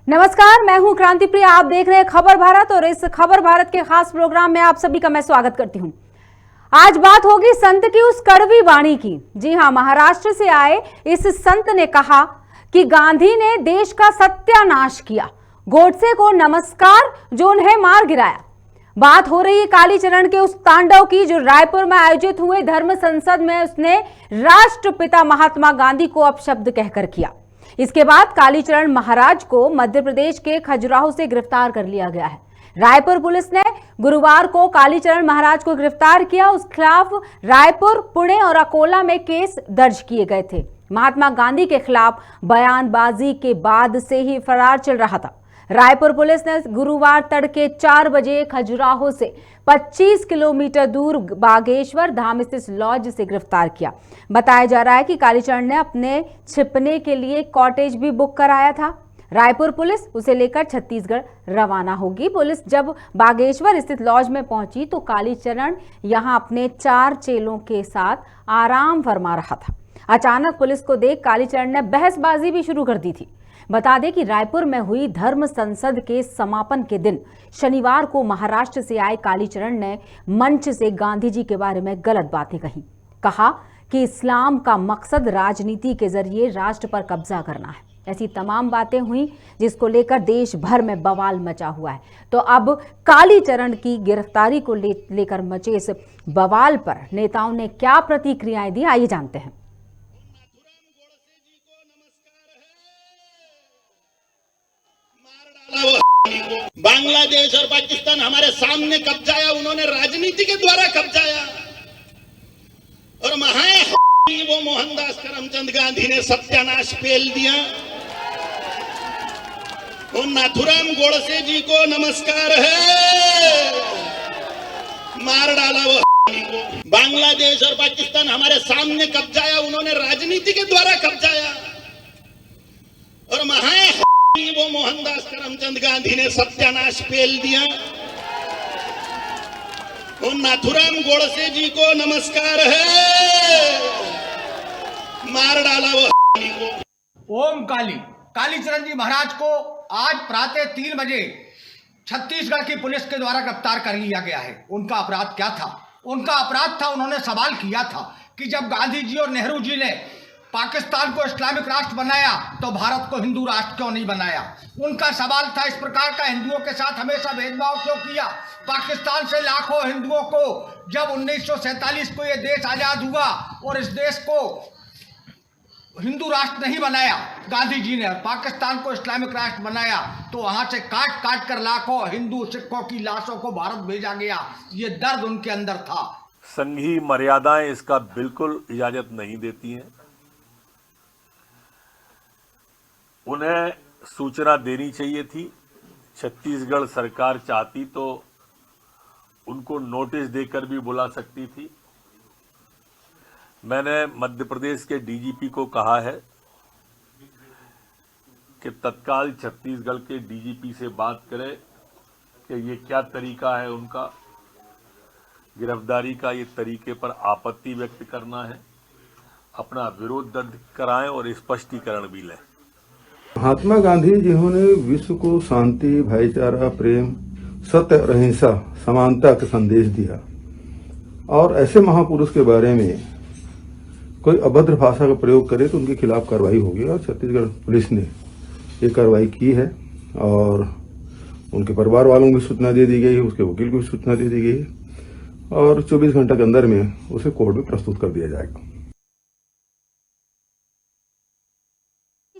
नमस्कार, मैं हूं क्रांति प्रिया। आप देख रहे हैं खबर भारत और इस खबर भारत के खास प्रोग्राम में आप सभी का मैं स्वागत करती हूं। आज बात होगी संत की उस कड़वी वाणी की। जी हां, महाराष्ट्र से आए इस संत ने कहा कि गांधी ने देश का सत्यानाश किया, गोडसे को नमस्कार जो उन्हें मार गिराया। बात हो रही है कालीचरण के उस तांडव की जो रायपुर में आयोजित हुए धर्म संसद में उसने राष्ट्रपिता महात्मा गांधी को अपशब्द कहकर किया। इसके बाद कालीचरण महाराज को मध्य प्रदेश के खजुराहो से गिरफ्तार कर लिया गया है। रायपुर पुलिस ने गुरुवार को कालीचरण महाराज को गिरफ्तार किया। उस खिलाफ रायपुर, पुणे और अकोला में केस दर्ज किए गए थे। महात्मा गांधी के खिलाफ बयानबाजी के बाद से ही फरार चल रहा था। रायपुर पुलिस ने गुरुवार तड़के 4 बजे खजुराहो से 25 किलोमीटर दूर बागेश्वर धाम स्थित लॉज से गिरफ्तार किया। बताया जा रहा है कि कालीचरण ने अपने छिपने के लिए कॉटेज भी बुक कराया था। रायपुर पुलिस उसे लेकर छत्तीसगढ़ रवाना होगी। पुलिस जब बागेश्वर स्थित लॉज में पहुंची तो कालीचरण यहां अपने 4 चेलों के साथ आराम फरमा रहा था। अचानक पुलिस को देख कालीचरण ने बहसबाजी भी शुरू कर दी थी। बता दें कि रायपुर में हुई धर्म संसद के समापन के दिन शनिवार को महाराष्ट्र से आए कालीचरण ने मंच से गांधी जी के बारे में गलत बातें कही। कहा कि इस्लाम का मकसद राजनीति के जरिए राष्ट्र पर कब्जा करना है। ऐसी तमाम बातें हुई जिसको लेकर देश भर में बवाल मचा हुआ है। तो अब कालीचरण की गिरफ्तारी को लेकर मचे इस बवाल पर नेताओं ने क्या प्रतिक्रियाएं दी, आइए जानते हैं। बांग्लादेश और पाकिस्तान हमारे सामने कब्जाया, उन्होंने राजनीति के द्वारा कब्जाया। और वो मोहनदास करमचंद गांधी ने सत्यानाश पेल दिया। और नाथुराम गोडसे जी को नमस्कार है, मार डाला वो। बांग्लादेश और पाकिस्तान हमारे सामने कब्जाया, उन्होंने राजनीति के द्वारा कब्जाया। और वो मोहनदास करमचंद गांधी ने सत्यानाश पेल दिया। और नाथुराम गोडसे जी को नमस्कार है, मार डाला वो। ओम कालीचरण जी महाराज को आज प्रातः 3 बजे छत्तीसगढ़ की पुलिस के द्वारा गिरफ्तार कर लिया गया है। उनका अपराध क्या था? उनका अपराध था, उन्होंने सवाल किया था कि जब गांधी जी और नेहरू जी ने पाकिस्तान को इस्लामिक राष्ट्र बनाया तो भारत को हिंदू राष्ट्र क्यों नहीं बनाया। उनका सवाल था इस प्रकार का, हिंदुओं के साथ हमेशा भेदभाव क्यों किया। पाकिस्तान से लाखों हिंदुओं को जब 1947 को ये देश आजाद हुआ और इस देश को हिंदू राष्ट्र नहीं बनाया गांधी जी ने, पाकिस्तान को इस्लामिक राष्ट्र बनाया, तो वहां से काट काट कर लाखों हिंदू सिखों की लाशों को भारत भेजा गया। ये दर्द उनके अंदर था। संघीय मर्यादाएं इसका बिल्कुल इजाजत नहीं देती हैं। उन्हें सूचना देनी चाहिए थी। छत्तीसगढ़ सरकार चाहती तो उनको नोटिस देकर भी बुला सकती थी। मैंने मध्य प्रदेश के डीजीपी को कहा है कि तत्काल छत्तीसगढ़ के डीजीपी से बात करें कि ये क्या तरीका है उनका गिरफ्तारी का। ये तरीके पर आपत्ति व्यक्त करना है, अपना विरोध दर्ज कराएं और स्पष्टीकरण भी लें। महात्मा गांधी जिन्होंने विश्व को शांति, भाईचारा, प्रेम, सत्य और अहिंसा, समानता का संदेश दिया, और ऐसे महापुरुष के बारे में कोई अभद्र भाषा का प्रयोग करे तो उनके खिलाफ कार्रवाई होगी। और छत्तीसगढ़ पुलिस ने ये कार्रवाई की है और उनके परिवार वालों को भी सूचना दे दी गई है, उसके वकील को भी सूचना दे दी गई है और 24 घंटे के अंदर में उसे कोर्ट में प्रस्तुत कर दिया जाएगा।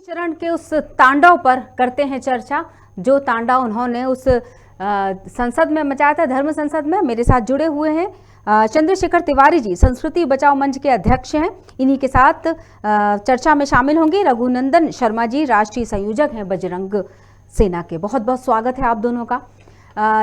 चरण के उस तांडव पर करते हैं चर्चा, जो तांडव उन्होंने उस संसद में मचाया था, धर्म संसद में। मेरे साथ जुड़े हुए हैं चंद्रशेखर तिवारी जी, संस्कृति बचाओ मंच के अध्यक्ष हैं। इन्हीं के साथ चर्चा में शामिल होंगे रघुनंदन शर्मा जी, राष्ट्रीय संयोजक हैं बजरंग सेना के। बहुत बहुत स्वागत है आप दोनों का।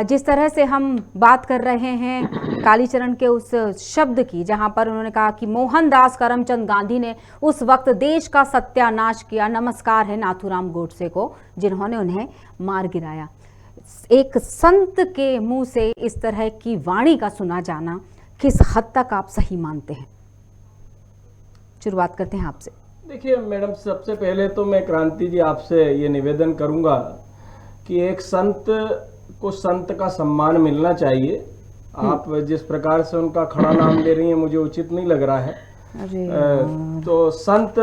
जिस तरह से हम बात कर रहे हैं कालीचरण के उस शब्द की, जहां पर उन्होंने कहा कि मोहनदास करमचंद गांधी ने उस वक्त देश का सत्यानाश किया, नमस्कार है नाथुराम गोडसे को जिन्होंने उन्हें मार गिराया। एक संत के मुंह से इस तरह की वाणी का सुना जाना किस हद तक आप सही मानते हैं? शुरुआत करते हैं आपसे। देखिए मैडम, सबसे पहले तो मैं क्रांति जी आपसे ये निवेदन करूंगा कि एक संत को संत का सम्मान मिलना चाहिए। आप जिस प्रकार से उनका खड़ा नाम ले रही हैं मुझे उचित नहीं लग रहा है। तो संत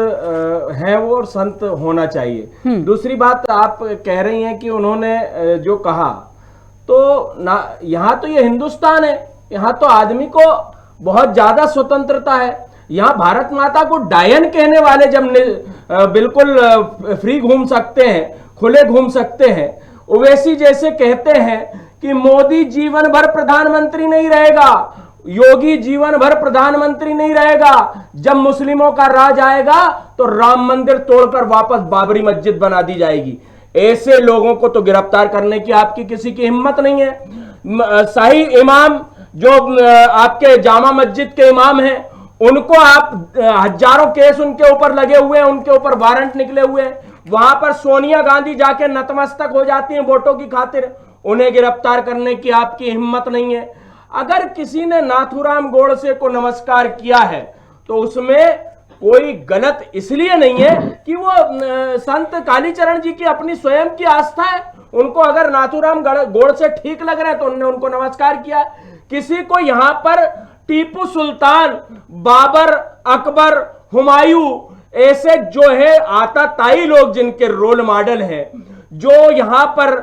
है वो और संत होना चाहिए। दूसरी बात आप कह रही हैं कि उन्होंने जो कहा तो ना, यहाँ तो ये हिंदुस्तान है, यहाँ तो आदमी को बहुत ज्यादा स्वतंत्रता है। यहाँ भारत माता को डायन कहने वाले जब बिल्कुल फ्री घूम सकते हैं, खुले घूम सकते हैं, ओवैसी जैसे कहते हैं कि मोदी जीवन भर प्रधानमंत्री नहीं रहेगा, योगी जीवन भर प्रधानमंत्री नहीं रहेगा, जब मुस्लिमों का राज आएगा तो राम मंदिर तोड़कर वापस बाबरी मस्जिद बना दी जाएगी। ऐसे लोगों को तो गिरफ्तार करने की आपकी किसी की हिम्मत नहीं है। शाही इमाम जो आपके जामा मस्जिद के इमाम हैं, उनको आप हजारों केस उनके ऊपर लगे हुए हैं, उनके ऊपर वारंट निकले हुए हैं। वहां पर सोनिया गांधी जाके नतमस्तक हो जाती हैं वोटों की खातिर, उन्हें गिरफ्तार करने की आपकी हिम्मत नहीं है। अगर किसी ने नाथूराम गोडसे को नमस्कार किया है तो उसमें कोई गलत इसलिए नहीं है कि वो संत कालीचरण जी की अपनी स्वयं की आस्था है। उनको अगर नाथूराम गोडसे ठीक लग रहे हैं तो उन्होंने उनको नमस्कार किया। किसी को यहां पर टीपू सुल्तान, बाबर, अकबर, हुमायूं ऐसे जो है आताताई लोग जिनके रोल मॉडल हैं, जो यहां पर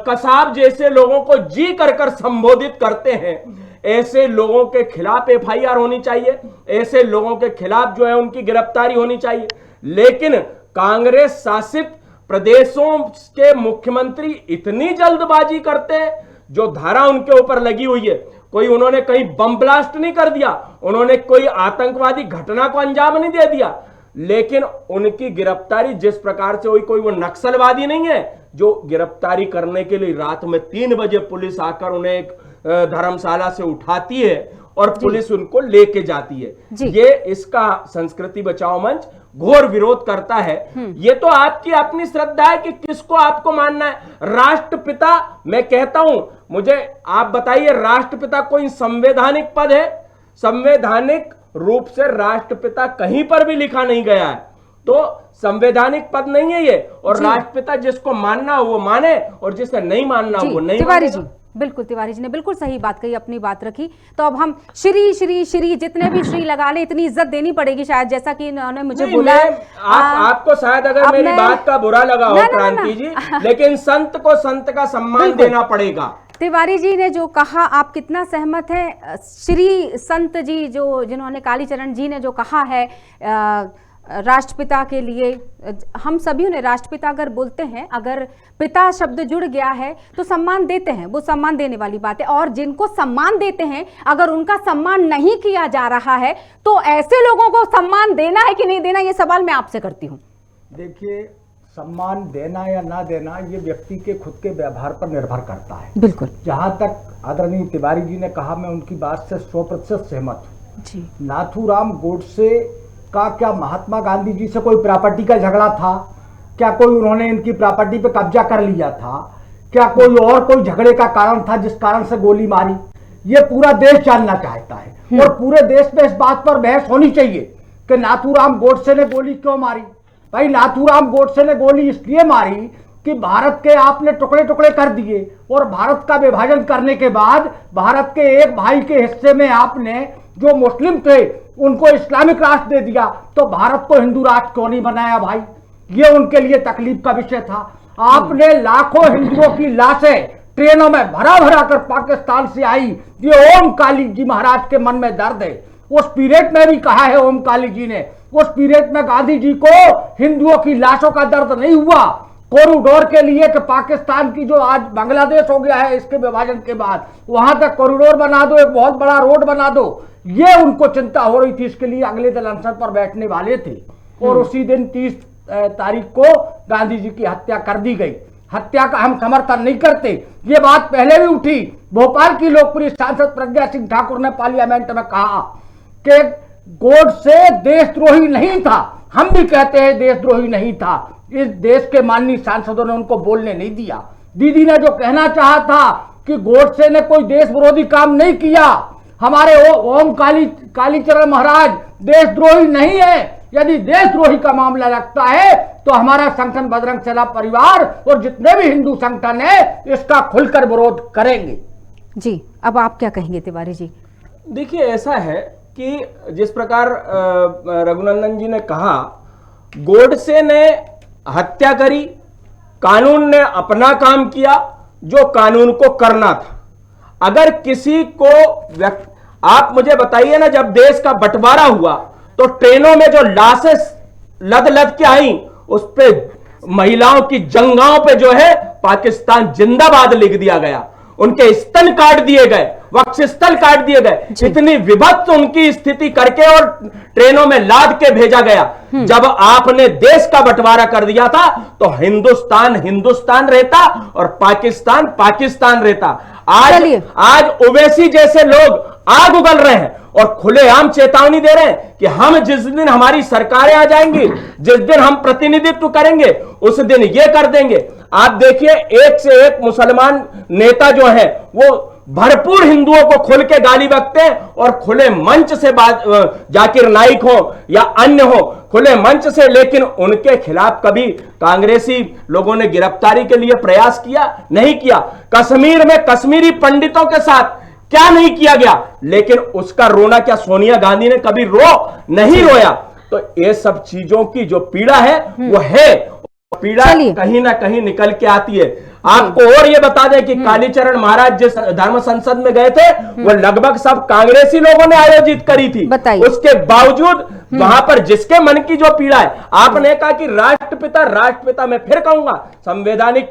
कसाब जैसे लोगों को जी कर संबोधित करते हैं, ऐसे लोगों के खिलाफ एफआईआर होनी चाहिए, ऐसे लोगों के खिलाफ जो है उनकी गिरफ्तारी होनी चाहिए। लेकिन कांग्रेस शासित प्रदेशों के मुख्यमंत्री इतनी जल्दबाजी करते हैं, जो धारा उनके ऊपर लगी हुई है, कोई उन्होंने कहीं बम ब्लास्ट नहीं कर दिया, उन्होंने कोई आतंकवादी घटना को अंजाम नहीं दे दिया, लेकिन उनकी गिरफ्तारी जिस प्रकार से हुई, कोई वो नक्सलवादी नहीं है जो गिरफ्तारी करने के लिए रात में 3 बजे पुलिस आकर उन्हें एक धर्मशाला से उठाती है और पुलिस उनको लेके जाती है। ये इसका संस्कृति बचाओ मंच घोर विरोध करता है। ये तो आपकी अपनी श्रद्धा है कि किसको आपको मानना है। राष्ट्रपिता, मैं कहता हूं, मुझे आप बताइए, राष्ट्रपिता कोई संवैधानिक पद है? संवैधानिक रूप से राष्ट्रपिता कहीं पर भी लिखा नहीं गया है, तो संवैधानिक पद नहीं है ये। और राष्ट्रपिता जिसको मानना हो वो माने और जिसे नहीं मानना हो वो नहीं। तिवारी जी, बिल्कुल, तिवारी जी ने बिल्कुल सही बात कही, अपनी बात रखी। तो अब हम श्री श्री श्री जितने भी श्री लगा ले, इतनी इज्जत देनी पड़ेगी शायद, जैसा कि उन्होंने मुझे बोला है। आपको शायद अगर मेरी बात का बुरा लगा हो क्रांति जी, लेकिन संत को संत का सम्मान देना पड़ेगा। तिवारी जी ने जो कहा, आप कितना सहमत हैं? श्री संत जी जो जिन्होंने कालीचरण जी ने जो कहा है राष्ट्रपिता के लिए, हम सभी उन्हें राष्ट्रपिता अगर बोलते हैं, अगर पिता शब्द जुड़ गया है तो सम्मान देते हैं, वो सम्मान देने वाली बात है। और जिनको सम्मान देते हैं अगर उनका सम्मान नहीं किया जा रहा है तो ऐसे लोगों को सम्मान देना है कि नहीं देना, ये सवाल मैं आपसे करती हूँ। देखिए, सम्मान देना या ना देना ये व्यक्ति के खुद के व्यवहार पर निर्भर करता है। बिल्कुल। जहां तक आदरणीय तिवारी जी ने कहा, मैं उनकी बात से 100% सहमत हूँ जी। नाथूराम गोडसे का क्या महात्मा गांधी जी से कोई प्रॉपर्टी का झगड़ा था? क्या कोई उन्होंने इनकी प्रॉपर्टी पे कब्जा कर लिया था? क्या कोई और कोई झगड़े का कारण था जिस कारण से गोली मारी? ये पूरा देश जानना चाहता है और पूरे देश में इस बात पर बहस होनी चाहिए कि नाथूराम गोडसे ने गोली क्यों मारी। भाई, नाथूराम गोडसे ने गोली इसलिए मारी कि भारत के आपने टुकड़े टुकड़े कर दिए और भारत का विभाजन करने के बाद भारत के एक भाई के हिस्से में आपने जो मुस्लिम थे उनको इस्लामिक राष्ट्र दे दिया, तो भारत को हिंदू राष्ट्र क्यों नहीं बनाया? भाई, ये उनके लिए तकलीफ का विषय था। आपने लाखों हिंदुओं की लाशें ट्रेनों में भरा भरा कर पाकिस्तान से आई, ये ओम काली जी महाराज के मन में दर्द है। उस पीरियड में भी कहा है ओम काली जी ने, उस पीरियड में गांधी जी को हिंदुओं की लाशों का दर्द नहीं हुआ कॉरिडोर के लिए कि पाकिस्तान की जो आज बांग्लादेश हो गया है इसके विभाजन के बाद, वहां तक कॉरिडोर बना दो, एक बहुत बड़ा रोड बना दो। ये उनको चिंता हो रही थी, इसके लिए अगले दिन अनशन पर बैठने वाले थे और उसी दिन 30 तारीख को गांधी जी की हत्या कर दी गई। हत्या का हम समर्थन नहीं करते, ये बात पहले भी उठी। भोपाल की लोकप्रिय सांसद प्रज्ञा सिंह ठाकुर ने पार्लियामेंट में कहा कि गोडसे देशद्रोही नहीं था। हम भी कहते हैं देशद्रोही नहीं था। इस देश के माननीय सांसदों ने उनको बोलने नहीं दिया। दीदी ने जो कहना चाहा था कि गोडसे ने कोई देश विरोधी काम नहीं किया, हमारे ओम कालीचरण महाराज देशद्रोही नहीं है, यदि देशद्रोही का मामला लगता है तो हमारा संगठन बजरंग सेना परिवार और जितने भी हिंदू संगठन है इसका खुलकर विरोध करेंगे। जी, अब आप क्या कहेंगे तिवारी जी? देखिए, ऐसा है कि जिस प्रकार रघुनंदन जी ने कहा, गोडसे ने हत्या करी, कानून ने अपना काम किया जो कानून को करना था। अगर किसी को आप मुझे बताइए ना, जब देश का बंटवारा हुआ तो ट्रेनों में जो लाशें लद लद के आई, उस पे महिलाओं की जंगाओं पे जो है पाकिस्तान जिंदाबाद लिख दिया गया, उनके स्तन काट दिए गए, वक्षस्थल काट दिए गए, इतनी विभत्स उनकी स्थिति करके और ट्रेनों में लाद के भेजा गया। जब आपने देश का बंटवारा कर दिया था तो हिंदुस्तान हिंदुस्तान रहता और पाकिस्तान पाकिस्तान रहता। आज ओवैसी जैसे लोग आग उगल रहे हैं और खुलेआम चेतावनी दे रहे हैं कि हम जिस दिन हमारी सरकारें आ जाएंगी, जिस दिन हम प्रतिनिधित्व करेंगे, उस दिन ये कर देंगे। आप देखिए, एक से एक मुसलमान नेता जो है वो भरपूर हिंदुओं को खुल के गाली बकते हैं और खुले मंच से जाकिर नाइक हो या अन्य हो, खुले मंच से, लेकिन उनके खिलाफ कभी कांग्रेसी लोगों ने गिरफ्तारी के लिए प्रयास किया? नहीं किया। कश्मीर में कश्मीरी पंडितों के साथ क्या नहीं किया गया, लेकिन उसका रोना क्या सोनिया गांधी ने कभी नहीं रोया? तो ये सब चीजों की जो पीड़ा है वो है, पीड़ा कहीं ना कहीं निकल के आती है। आपको और ये बता दें कि कालीचरण महाराज जिस धर्म संसद में गए थे वो लगभग सब कांग्रेसी लोगों ने आयोजित करी थी। उसके बावजूद वहां पर जिसके मन की जो पीड़ा है, आपने कहा कि राष्ट्रपिता, राष्ट्रपिता मैं फिर कहूंगा संवैधानिक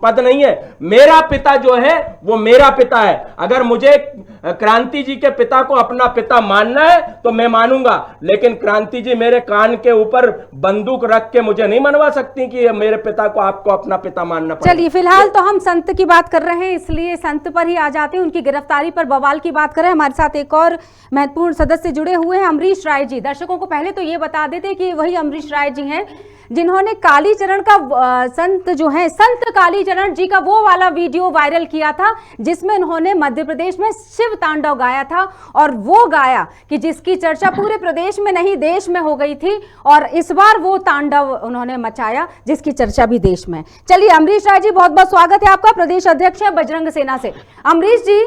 पद नहीं है, मेरा पिता जो है वो मेरा पिता है। अगर मुझे क्रांति जी के पिता को अपना पिता मानना है तो मैं मानूंगा, लेकिन क्रांति जी मेरे कान के ऊपर बंदूक रख के मुझे नहीं मनवा सकती कि मेरे पिता को आपको अपना पिता मानना पड़ेगा। चलिए, फिलहाल तो हम संत की बात कर रहे हैं, इसलिए संत पर ही आ जाते हैं, उनकी गिरफ्तारी पर बवाल की बात करें। हमारे साथ एक और महत्वपूर्ण सदस्य जुड़े हुए हैं, अमरीश राय जी। दर्शकों को पहले तो ये बता देते कि वही अमरीश राय जी हैं जिन्होंने कालीचरण का संत जो है, संत कालीचरण जी का वो वाला वीडियो वायरल किया था जिसमें उन्होंने मध्य प्रदेश में शिव तांडव गाया था, और वो गाया कि जिसकी चर्चा पूरे प्रदेश में नहीं देश में हो गई थी, और इस बार वो तांडव उन्होंने मचाया जिसकी चर्चा भी देश में। चलिए, अमरीश राय जी, बहुत बहुत स्वागत है आपका, प्रदेश अध्यक्ष है बजरंग सेना से। अमरीश जी,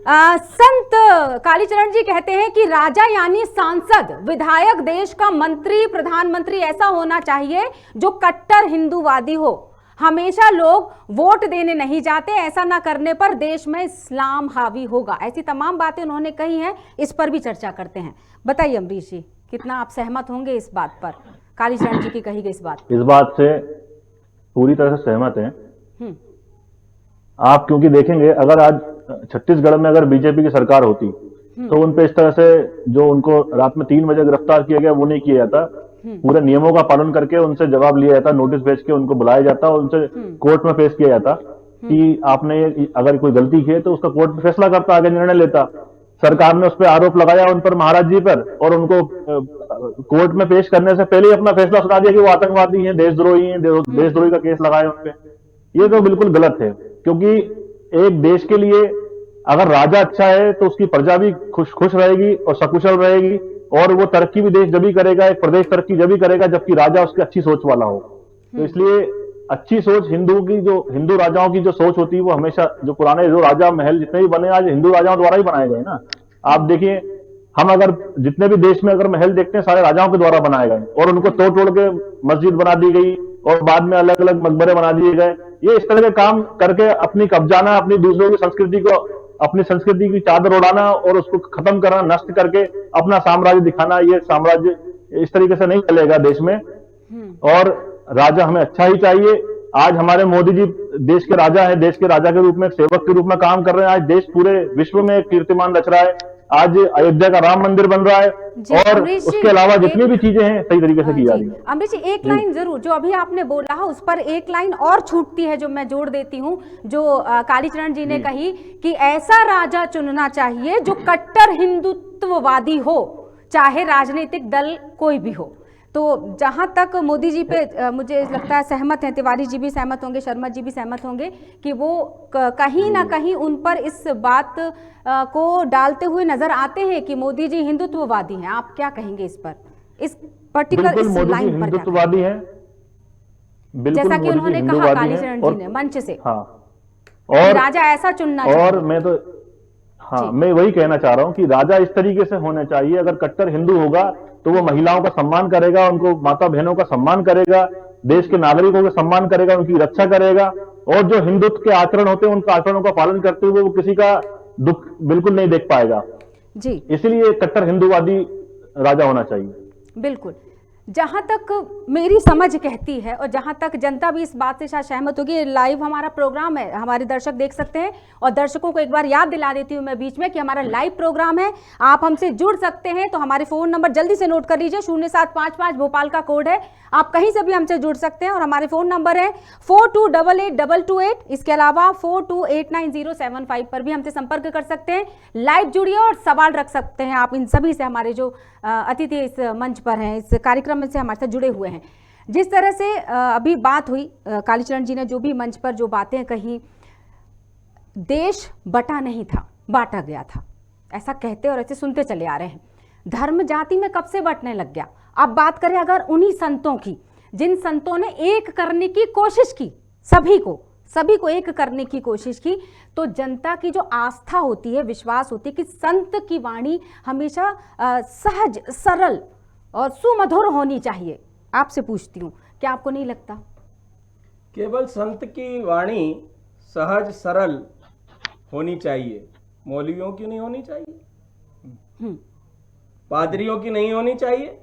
संत कालीचरण जी कहते हैं कि राजा यानी सांसद, विधायक, देश का मंत्री, प्रधानमंत्री ऐसा होना चाहिए जो कट्टर हिंदूवादी हो। हमेशा लोग वोट देने नहीं जाते, ऐसा ना करने पर देश में इस्लाम हावी होगा। ऐसी तमाम बातें उन्होंने कही हैं, इस पर भी चर्चा करते हैं। बताइए अमरीश जी, कितना आप सहमत होंगे इस बात पर, कालीचरण जी की कही गई इस बात से पूरी तरह से सहमत हैं आप, क्योंकि देखेंगे अगर आज छत्तीसगढ़ में अगर बीजेपी की सरकार होती तो उन पे इस तरह से जो उनको रात में 3 बजे गिरफ्तार किया गया वो नहीं किया जाता। पूरे नियमों का पालन करके उनसे जवाब लिया जाता, नोटिस भेज के उनको बुलाया जाता और उनसे कोर्ट में पेश किया जाता कि आपने अगर कोई गलती की है तो उसका कोर्ट फैसला करता, आगे निर्णय लेता। सरकार ने उस पर आरोप लगाया उन पर, महाराज जी पर, और उनको कोर्ट में पेश करने से पहले ही अपना फैसला सुना दिया कि वो आतंकवादी हैं, देशद्रोही हैं, देशद्रोही का केस लगाया उन पे। ये तो बिल्कुल गलत है, क्योंकि एक देश के लिए अगर राजा अच्छा है तो उसकी प्रजा भी खुश रहेगी और सकुशल रहेगी, और वो तरक्की भी देश जब ही करेगा, एक प्रदेश तरक्की जब ही करेगा जबकि राजा उसकी अच्छी सोच वाला हो। तो इसलिए अच्छी सोच हिंदू राजाओं की जो सोच होती है वो हमेशा, जो पुराने जो राजा महल जितने भी बने आज हिंदू राजाओं द्वारा ही बनाए गए ना। आप देखिए, हम अगर जितने भी देश में अगर महल देखते हैं सारे राजाओं के द्वारा बनाए गए, और उनको तोड़ के मस्जिद बना दी गई और बाद में अलग अलग मकबरे बना दिए गए। ये इस तरह के काम करके अपनी कब्जाना, अपनी दूसरों की संस्कृति को, अपनी संस्कृति की चादर उड़ाना और उसको खत्म करना, नष्ट करके अपना साम्राज्य दिखाना, ये साम्राज्य इस तरीके से नहीं चलेगा देश में। और राजा हमें अच्छा ही चाहिए। आज हमारे मोदी जी देश के राजा हैं, देश के राजा के रूप में, सेवक के रूप में काम कर रहे हैं। आज देश पूरे विश्व में कीर्तिमान रच रहा है। आज अयोध्या का राम मंदिर बन रहा है, और उसके अलावा जितनी भी चीजें हैं सही तरीके से की जा रही है। अमरीश जी, एक लाइन जरूर, जो अभी आपने बोला उस पर एक लाइन और छूटती है जो मैं जोड़ देती हूँ, जो कालीचरण जी ने कही कि ऐसा राजा चुनना चाहिए जो कट्टर हिंदुत्ववादी हो, चाहे राजनीतिक दल कोई भी हो। तो जहां तक मोदी जी पे मुझे लगता है सहमत हैं, तिवारी जी भी सहमत होंगे, शर्मा जी भी सहमत होंगे कि वो कहीं ना कहीं उन पर इस बात को डालते हुए नजर आते हैं कि मोदी जी हिंदुत्ववादी हैं। आप क्या कहेंगे इस पर? इस पर्टिकुलर बिल्कुल इस मोदी जी लाइन पर क्या हिंदुत्ववादी हैं, बिल्कुल जैसा कि मोदी जी उन्होंने कहा हिंदुवादी कालीचरण हैं। जी और ने मंच से हाँ, कि और राजा ऐसा चुनना और चाहिए। मैं तो हाँ जी। मैं वही कहना चाह रहा हूं कि राजा इस तरीके से होने चाहिए। अगर कट्टर हिंदू होगा तो वो महिलाओं का सम्मान करेगा, उनको माता बहनों का सम्मान करेगा, देश के नागरिकों का सम्मान करेगा, उनकी रक्षा करेगा, और जो हिंदुत्व के आचरण होते हैं उनका आचरणों का पालन करते हुए वो किसी का दुख बिल्कुल नहीं देख पाएगा। जी इसलिए कट्टर हिंदुवादी राजा होना चाहिए। बिल्कुल, जहां तक मेरी समझ कहती है और जहां तक जनता भी इस बात से शायद सहमत होगी, लाइव हमारा प्रोग्राम है, हमारे दर्शक देख सकते हैं। और दर्शकों को एक बार याद दिला देती हूं मैं बीच में कि हमारा लाइव प्रोग्राम है, आप हमसे जुड़ सकते हैं। तो हमारे फोन नंबर जल्दी से नोट कर लीजिए, 0755 भोपाल का कोड है, आप कहीं से भी हमसे जुड़ सकते हैं। और हमारे फोन नंबर है 42882228, इसके अलावा 428907 पर भी हमसे संपर्क कर सकते हैं। लाइव जुड़िए और सवाल रख सकते हैं आप इन सभी से, हमारे जो अतिथि इस मंच पर हैं, इस कार्यक्रम में से हमारे साथ जुड़े हुए हैं। जिस तरह से अभी बात हुई, कालीचरण जी ने जो भी मंच पर जो बातें कही, देश बटा नहीं था, बांटा गया था, ऐसा कहते और ऐसे सुनते चले आ रहे हैं। धर्म जाति में कब से बंटने लग गया। अब बात करें अगर उन्हीं संतों की, जिन संतों ने एक करने की कोशिश की, सभी को एक करने की कोशिश की, तो जनता की जो आस्था होती है, विश्वास होती है कि संत की वाणी हमेशा सहज, सरल और सुमधुर होनी चाहिए। आपसे पूछती हूँ, क्या आपको नहीं लगता? केवल संत की वाणी सहज सरल होनी चाहिए, मौलवियों की नहीं होनी चाहिए, पादरियों की नहीं होनी चाहिए,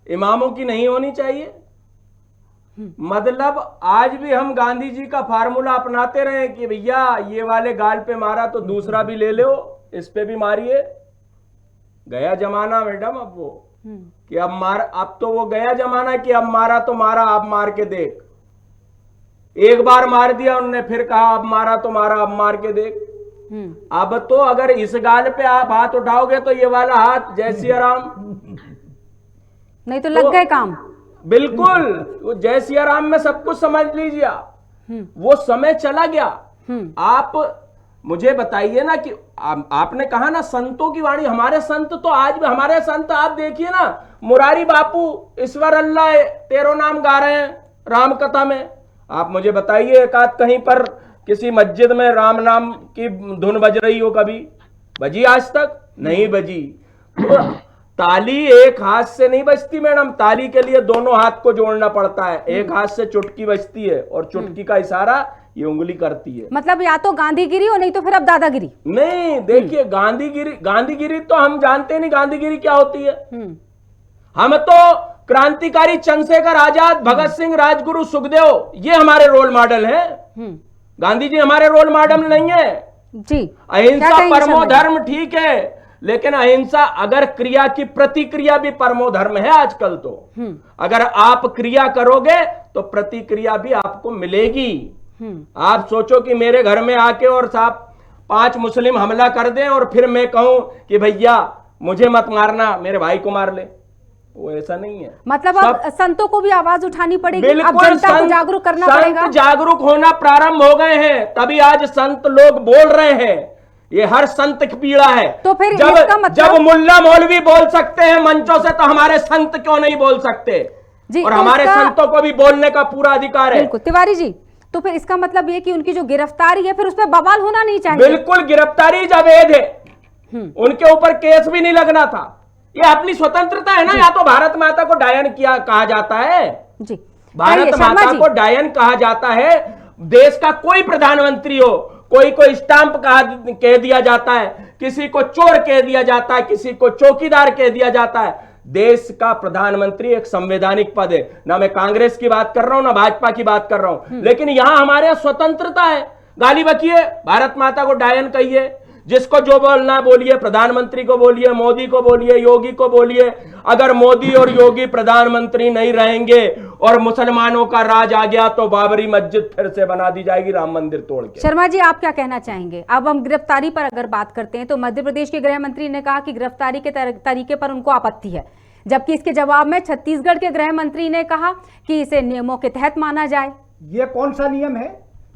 इमामों की नहीं होनी चाहिए। मतलब आज भी हम गांधी जी का फार्मूला अपनाते रहे कि भैया ये वाले गाल पे मारा तो दूसरा भी ले लो, इस पे भी मारिए। गया जमाना मैडम अब वो कि अब तो वो गया जमाना कि अब मारा तो मारा, अब मार के देख। एक बार मार दिया उन्होंने, फिर कहा अब मारा तो मारा, अब मार के देख। अब तो अगर इस गाल पे आप हाथ उठाओगे तो ये वाला हाथ जय सिया राम, नहीं तो लग गए काम। बिल्कुल, वो जय सिया राम में सब कुछ समझ लीजिए आप। वो समय चला गया। आप मुझे बताइए ना कि आपने कहा ना संतों की वाणी, हमारे संत तो आज भी, हमारे संत आप देखिए ना, मुरारी बापू ईश्वर अल्लाह तेरो नाम गा रहे हैं राम कथा में। आप मुझे बताइए एक आध कहीं पर किसी मस्जिद में राम नाम की धुन बज रही हो, कभी बजी? आज तक नहीं बजी। तो ताली एक हाथ से नहीं बजती मैडम, ताली के लिए दोनों हाथ को जोड़ना पड़ता है। एक हाथ से चुटकी बजती है और चुटकी का इशारा ये उंगली करती है। मतलब या तो गांधीगिरी और नहीं तो फिर अब दादागिरी। नहीं, देखिए गांधीगिरी तो हम जानते नहीं गांधीगिरी क्या होती है। हम तो क्रांतिकारी चंद्रशेखर आजाद, भगत सिंह, राजगुरु, सुखदेव, ये हमारे रोल मॉडल हैं। गांधी जी हमारे रोल मॉडल नहीं है जी। अहिंसा परमो धर्म ठीक है, लेकिन अहिंसा अगर क्रिया की प्रतिक्रिया भी परमो धर्म है आजकल। तो अगर आप क्रिया करोगे तो प्रतिक्रिया भी आपको मिलेगी। आप सोचो कि मेरे घर में आके और साहब 5 मुस्लिम हमला कर दें और फिर मैं कहूं कि भैया मुझे मत मारना, मेरे भाई को मार ले, वो ऐसा नहीं है। मतलब अब संतों को भी आवाज उठानी पड़ेगी, अब बिल्कुल, जनता को जागरूक करना पड़ेगा। संत जागरूक होना प्रारंभ हो गए हैं, तभी आज संत लोग बोल रहे हैं। ये हर संत की पीड़ा है। तो फिर जब इसका मतलब, जब मुल्ला मौलवी बोल सकते हैं मंचों से, तो हमारे संत क्यों नहीं बोल सकते? जी, और तो हमारे संतों को भी बोलने का पूरा अधिकार है। बिल्कुल तिवारी जी, तो फिर इसका मतलब ये कि उनकी जो गिरफ्तारी है फिर उस पर बवाल होना नहीं चाहिए। बिल्कुल, गिरफ्तारी अवैध है, उनके ऊपर केस भी नहीं लगना था। ये अपनी स्वतंत्रता है ना। या तो भारत माता को डायन किया कहा जाता है जी, भारत माता को डायन कहा जाता है। देश का कोई प्रधानमंत्री हो, कोई को स्टाम्प कह दिया जाता है, किसी को चोर कह दिया जाता है, किसी को चौकीदार कह दिया जाता है। देश का प्रधानमंत्री एक संवैधानिक पद है। ना मैं कांग्रेस की बात कर रहा हूं ना भाजपा की बात कर रहा हूं, लेकिन यहां हमारे यहां स्वतंत्रता है। गाली बकिए, भारत माता को डायन कहिए, जिसको जो बोलना है बोलिए, प्रधानमंत्री को बोलिए, मोदी को बोलिए, योगी को बोलिए। अगर मोदी और योगी प्रधानमंत्री नहीं रहेंगे और मुसलमानों का राज आ गया तो बाबरी मस्जिद फिर से बना दी जाएगी राम मंदिर तोड़ के। शर्मा जी, आप क्या कहना चाहेंगे? अब हम गिरफ्तारी पर अगर बात करते हैं तो मध्य प्रदेश के गृह मंत्री ने कहा कि गिरफ्तारी के तरीके पर उनको आपत्ति है, जबकि इसके जवाब में छत्तीसगढ़ के गृह मंत्री ने कहा कि इसे नियमों के तहत माना जाए। ये कौन सा नियम है?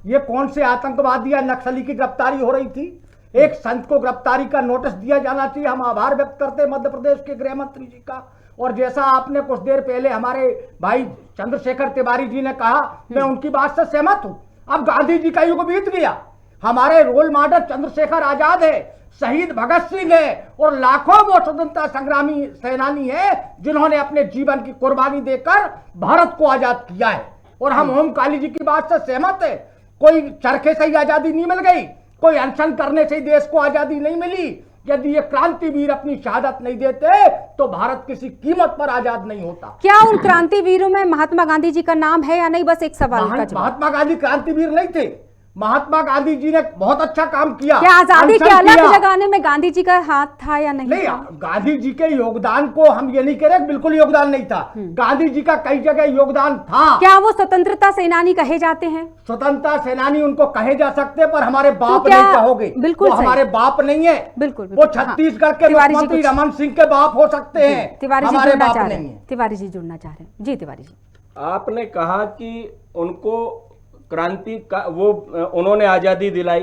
ये कौन से आतंकवादी या नक्सली की गिरफ्तारी हो रही थी? एक संत को गिरफ्तारी का नोटिस दिया जाना चाहिए। हम आभार व्यक्त करते हैं मध्य प्रदेश के गृह मंत्री जी का। और जैसा आपने कुछ देर पहले हमारे भाई चंद्रशेखर तिवारी जी ने कहा, मैं उनकी बात से सहमत हूं। अब गांधी जी का युग बीत गया, हमारे रोल मॉडल चंद्रशेखर आजाद है, शहीद भगत सिंह है, और लाखों वो स्वतंत्रता संग्रामी सेनानी है जिन्होंने अपने जीवन की कुर्बानी देकर भारत को आजाद किया है। और हम ओम काली जी की बात से सहमत है। कोई चरखे से ही आजादी नहीं मिल गई, कोई अनशन करने से ही देश को आजादी नहीं मिली। यदि ये क्रांतिवीर अपनी शहादत नहीं देते तो भारत किसी कीमत पर आजाद नहीं होता। क्या उन क्रांतिवीरों में महात्मा गांधी जी का नाम है या नहीं? बस एक सवाल का जवाब। महात्मा गांधी क्रांतिवीर नहीं थे। महात्मा गांधी जी ने बहुत अच्छा काम किया। क्या आजादी के अलग जगाने में गांधी जी का हाथ था या नहीं? नहीं, गांधी जी के योगदान को हम ये नहीं कह रहे बिल्कुल योगदान नहीं था। गांधी जी का कई जगह योगदान था। क्या वो स्वतंत्रता सेनानी कहे जाते हैं? स्वतंत्रता सेनानी उनको कहे जा सकते हैं, पर हमारे बाप नहीं कहोगे। बिल्कुल वो हमारे बाप नहीं है। बिल्कुल वो छत्तीसगढ़ के मुख्यमंत्री रमन सिंह के बाप हो सकते हैं, तिवारी जी हमारे जुड़ना बाप चाह नहीं रहे है। हैं। तिवारी जी जुड़ना चाह रहे हैं। जी तिवारी जी, आपने कहा कि उनको क्रांति का वो उन्होंने आजादी दिलाई,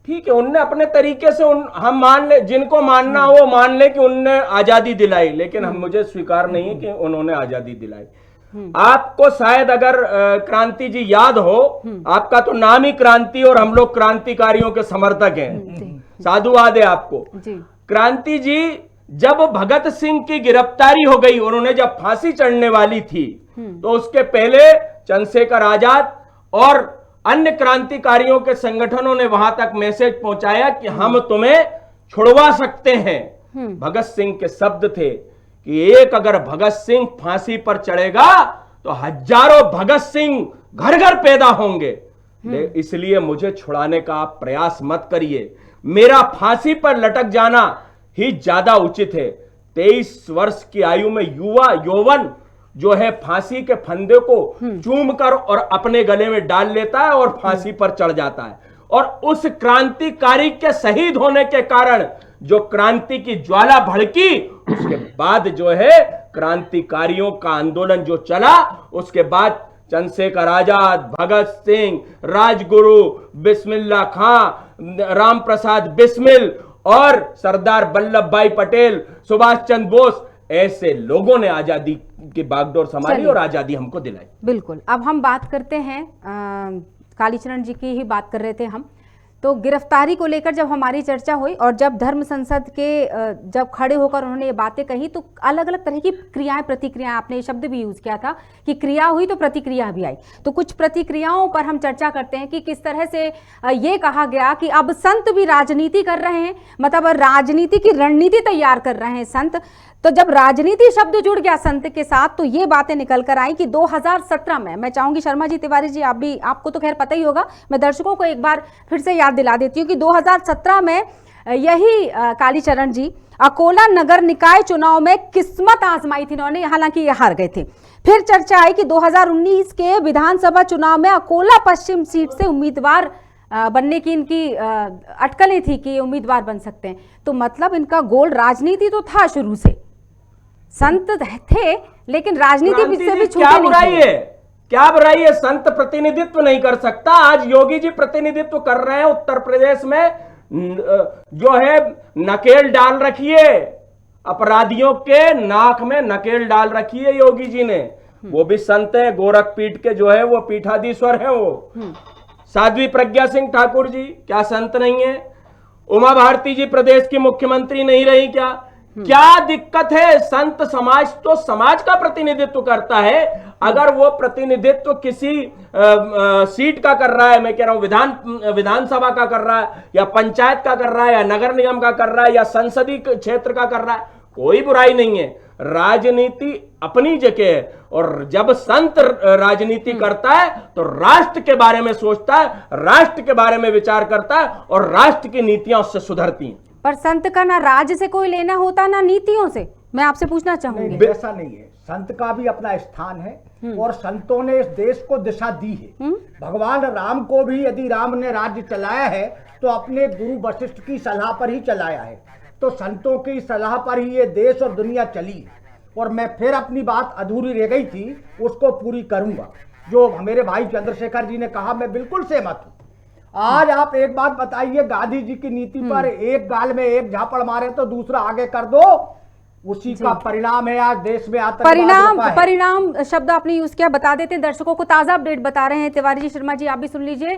ठीक है, उनने अपने तरीके से हम मान ले, जिनको मानना हो वो मान ले कि उनने आजादी दिलाई, लेकिन हम मुझे स्वीकार नहीं है कि उन्होंने आजादी दिलाई। आपको शायद अगर क्रांति जी याद हो, आपका तो नाम ही क्रांति और हम लोग क्रांतिकारियों के समर्थक हैं, साधुवाद है आपको। क्रांति जी जब भगत सिंह की गिरफ्तारी हो गई, उन्होंने जब फांसी चढ़ने वाली थी, तो उसके पहले चंद्रशेखर आजाद और अन्य क्रांतिकारियों के संगठनों ने वहां तक मैसेज पहुंचाया कि हम तुम्हें छुड़वा सकते हैं। भगत सिंह के शब्द थे कि एक अगर भगत सिंह फांसी पर चढ़ेगा तो हजारों भगत सिंह घर घर पैदा होंगे, इसलिए मुझे छुड़ाने का आप प्रयास मत करिए, मेरा फांसी पर लटक जाना ही ज्यादा उचित है। 23 वर्ष की आयु में यौवन जो है फांसी के फंदे को चूम कर और अपने गले में डाल लेता है और फांसी पर चढ़ जाता है। और उस क्रांतिकारी के शहीद होने के कारण जो क्रांति की ज्वाला भड़की, उसके बाद जो है क्रांतिकारियों का आंदोलन जो चला, उसके बाद चंद्रशेखर आजाद, भगत सिंह, राजगुरु, बिस्मिल्लाह खां, राम प्रसाद बिस्मिल और सरदार वल्लभ भाई पटेल, सुभाष चंद्र बोस, ऐसे लोगों ने आजादी की बागडोर संभाली और आजादी हमको दिलाई। बिल्कुल। अब हम बात करते हैं, कालीचरण जी की ही बात कर रहे थे हम, तो गिरफ्तारी को लेकर जब हमारी चर्चा हुई और जब धर्म संसद के जब खड़े होकर उन्होंने ये बातें कही, तो अलग अलग तरह की क्रियाएं प्रतिक्रियाएं, आपने ये शब्द भी यूज किया था कि क्रिया हुई तो प्रतिक्रिया भी आई। तो कुछ प्रतिक्रियाओं पर हम चर्चा करते हैं कि किस तरह से ये कहा गया कि अब संत भी राजनीति कर रहे हैं, मतलब राजनीति की रणनीति तैयार कर रहे हैं संत। तो जब राजनीति शब्द जुड़ गया संत के साथ, तो ये बातें निकल कर आई कि 2017 में, मैं चाहूंगी शर्मा जी, तिवारी जी, आप भी, आपको तो खैर पता ही होगा, मैं दर्शकों को एक बार फिर से याद दिला देती हूँ कि 2017 में यही कालीचरण जी अकोला नगर निकाय चुनाव में किस्मत आजमाई थी इन्होंने, हालांकि ये हार गए थे। फिर चर्चा आई कि 2019 के विधानसभा चुनाव में अकोला पश्चिम सीट से उम्मीदवार बनने की इनकी अटकलें थी कि ये उम्मीदवार बन सकते हैं। तो मतलब इनका गोल राजनीति तो था शुरू से, संत थे लेकिन राजनीति से भी छूटे नहीं थे। क्या बुराई है? संत प्रतिनिधित्व नहीं कर सकता? आज योगी जी प्रतिनिधित्व कर रहे हैं उत्तर प्रदेश में, जो है नकेल डाल रखी है अपराधियों के नाक में, नकेल डाल रखी है योगी जी ने। वो भी संत है, गोरखपीठ के जो है वो पीठाधीश्वर है। वो साध्वी प्रज्ञा सिंह ठाकुर जी क्या संत नहीं है? उमा भारती जी प्रदेश की मुख्यमंत्री नहीं रही क्या? क्या दिक्कत है? संत समाज तो समाज का प्रतिनिधित्व करता है। अगर वो प्रतिनिधित्व किसी सीट का कर रहा है, मैं कह रहा हूं विधानसभा का कर रहा है, या पंचायत का कर रहा है, या नगर निगम का कर रहा है, या संसदीय क्षेत्र का कर रहा है, कोई बुराई नहीं है। राजनीति अपनी जगह है, और जब संत राजनीति करता है तो राष्ट्र के बारे में सोचता है, राष्ट्र के बारे में विचार करता है, और राष्ट्र की नीतियां उससे सुधरती हैं। पर संत का ना राज्य से कोई लेना होता ना नीतियों से, मैं आपसे पूछना चाहूंगी। ऐसा नहीं है, संत का भी अपना स्थान है और संतों ने इस देश को दिशा दी है। भगवान राम को भी यदि राम ने राज्य चलाया है तो अपने गुरु वशिष्ठ की सलाह पर ही चलाया है। तो संतों की सलाह पर ही ये देश और दुनिया चली। और मैं फिर अपनी बात अधूरी रह गई थी उसको पूरी करूंगा। जो मेरे भाई चंद्रशेखर जी ने कहा, मैं बिल्कुल सहमत हूं। आज आप एक बात बताइए, गांधी जी की नीति पर एक गाल में एक झापड़ मारे तो दूसरा आगे कर दो, उसी का परिणाम है आज देश में आतंकवाद। परिणाम शब्द आपने यूज किया, बता देते हैं दर्शकों को, ताजा अपडेट बता रहे हैं तिवारी जी, शर्मा जी आप भी सुन लीजिए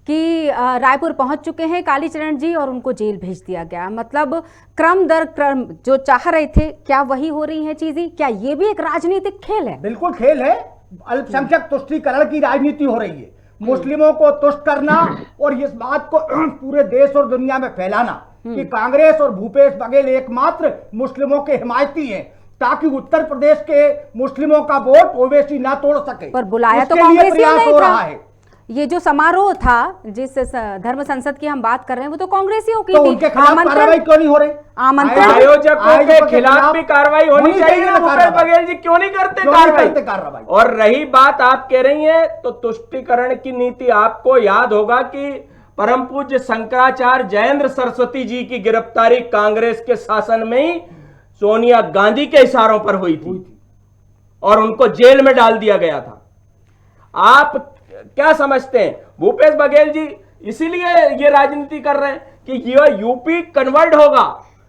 कि रायपुर पहुंच चुके हैं कालीचरण जी और उनको जेल भेज दिया गया। मतलब क्रम दर क्रम जो चाह रहे थे, क्या वही हो रही है चीजें? क्या ये भी एक राजनीतिक खेल है? बिल्कुल खेल है, अल्पसंख्यक तुष्टीकरण की राजनीति हो रही है, मुस्लिमों को तुष्ट करना और इस बात को पूरे देश और दुनिया में फैलाना कि कांग्रेस और भूपेश बघेल एकमात्र मुस्लिमों के हिमायती हैं, ताकि उत्तर प्रदेश के मुस्लिमों का वोट ओवैसी ना तोड़ सके। पर बुलाया तो उसके लिए कांग्रेस प्रयास नहीं हो था। रहा है। ये जो समारोह था जिस धर्म संसद की हम बात कर रहे हैं, वो तो कांग्रेसियों की तो थी। उनके खिलाफ कार्रवाई क्यों नहीं हो रही? आमंत्रण आयोजकों के खिलाफ भी कार्रवाई होनी चाहिए ना। भूपेश बघेल जी क्यों नहीं करते कार्रवाई? और रही बात आप कह रही हैं, तो तुष्टीकरण की नीति, आपको याद होगा कि परम पूज्य शंकराचार्य जयेंद्र सरस्वती जी की गिरफ्तारी कांग्रेस के शासन में ही सोनिया गांधी के इशारों पर हुई थी और उनको जेल में डाल दिया गया था। आप क्या समझते हैं भूपेश बघेल जी इसीलिए ये राजनीति कर रहे हैं कि ये यूपी कन्वर्ट होगा,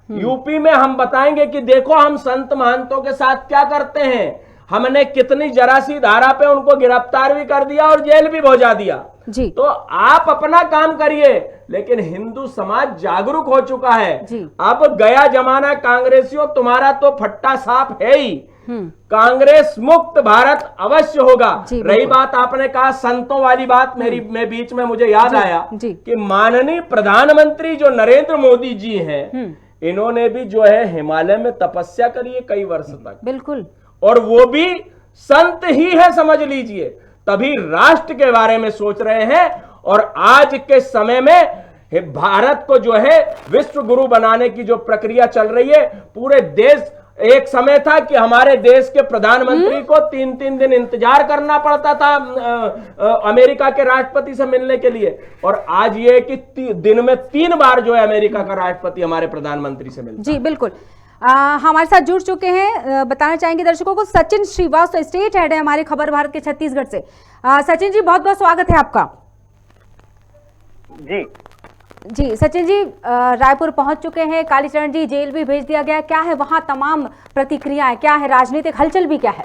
यूपी में हम बताएंगे कि देखो हम संत महंतों के साथ क्या करते हैं, हमने कितनी जरा सी धारा पे उनको गिरफ्तार भी कर दिया और जेल भी पहुंचा दिया जी। तो आप अपना काम करिए, लेकिन हिंदू समाज जागरूक हो चुका है जी। अब गया जमाना कांग्रेसियों, तुम्हारा तो फट्टा साफ है ही, कांग्रेस मुक्त भारत अवश्य होगा। रही बात आपने कहा संतों वाली बात, मैं बीच में मुझे याद आया कि माननीय प्रधानमंत्री जो नरेंद्र मोदी जी हैं, इन्होंने भी जो है हिमालय में तपस्या करी है कई वर्ष तक, बिल्कुल, और वो भी संत ही है समझ लीजिए, तभी राष्ट्र के बारे में सोच रहे हैं। और आज के समय में भारत को जो है विश्व गुरु बनाने की जो प्रक्रिया चल रही है, पूरे देश, एक समय था कि हमारे देश के प्रधानमंत्री को 3-3 दिन इंतजार करना पड़ता था अमेरिका के राष्ट्रपति से मिलने के लिए, और आज ये कि दिन में 3 बार जो है अमेरिका का राष्ट्रपति हमारे प्रधानमंत्री से मिलता। जी बिल्कुल। हमारे साथ जुड़ चुके हैं, बताना चाहेंगे दर्शकों को, सचिन श्रीवास्तव, स्टेट हेड है हमारे खबर भारत के छत्तीसगढ़ से। सचिन जी बहुत बहुत स्वागत है आपका। जी सचिन जी, रायपुर पहुंच चुके हैं, कालीचरण जी जेल भी भेज दिया गया, क्या है वहां तमाम प्रतिक्रियाएं, क्या है राजनीतिक हलचल भी क्या है?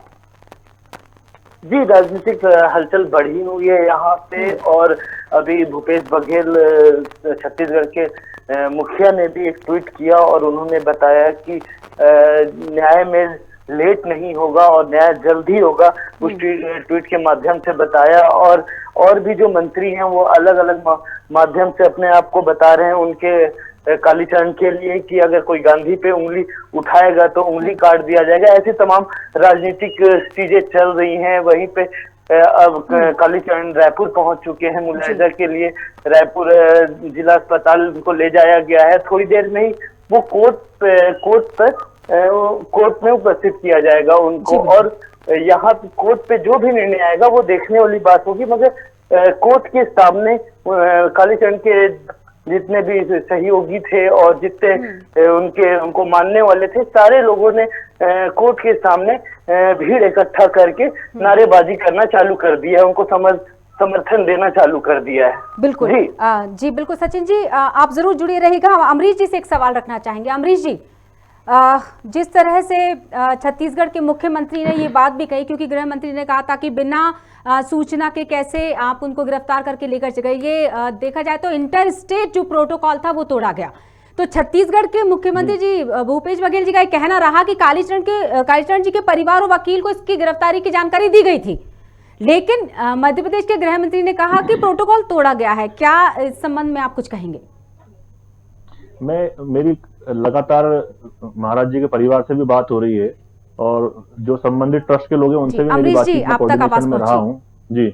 जी, राजनीतिक हलचल बढ़ी हुई है यहाँ पे, और अभी भूपेश बघेल छत्तीसगढ़ के मुखिया ने भी एक ट्वीट किया और उन्होंने बताया कि न्याय में लेट नहीं होगा और न्याय जल्द ही होगा, उस ट्वीट के माध्यम से बताया। और भी जो मंत्री हैं वो अलग अलग माध्यम से अपने आप को बता रहे हैं उनके कालीचरण के लिए कि अगर कोई गांधी पे उंगली उठाएगा तो उंगली काट दिया जाएगा। ऐसी तमाम राजनीतिक चीजें चल रही हैं। वहीं पे अब कालीचरण रायपुर पहुंच चुके हैं मुलायजा के लिए। रायपुर जिला अस्पताल को ले जाया गया है। थोड़ी देर में ही वो कोर्ट में उपस्थित किया जाएगा उनको, और यहाँ कोर्ट पे जो भी निर्णय आएगा वो देखने वाली बात होगी। मगर कोर्ट के सामने कालीचरण के जितने भी सहयोगी थे और जितने उनको मानने वाले थे, सारे लोगों ने कोर्ट के सामने भीड़ इकट्ठा करके नारेबाजी करना चालू कर दिया है, उनको समर्थन देना चालू कर दिया है। बिल्कुल जी बिल्कुल। सचिन जी आप जरूर जुड़े रहिएगा। हम अमरीश जी से एक सवाल रखना चाहेंगे। अमरीश जी, जिस तरह से छत्तीसगढ़ के मुख्यमंत्री ने ये बात भी कही, क्योंकि गृह मंत्री ने कहा था कि बिना सूचना के कैसे आप उनको गिरफ्तार करके लेकर चले, ये देखा जाए तो इंटर स्टेट जो प्रोटोकॉल था वो तोड़ा गया। तो छत्तीसगढ़ के मुख्यमंत्री जी भूपेश बघेल जी का कहना रहा कि कालीचरण जी के परिवार और वकील को इसकी गिरफ्तारी की जानकारी दी गई थी, लेकिन मध्य प्रदेश के गृह मंत्री ने कहा कि प्रोटोकॉल तोड़ा गया है। क्या इस संबंध में आप कुछ कहेंगे? मेरी लगातार महाराज जी के परिवार से भी बात हो रही है और जो संबंधित ट्रस्ट के लोग हैं उनसे भी मेरी बातचीत में कोऑर्डिनेशन में रहा हूँ। जी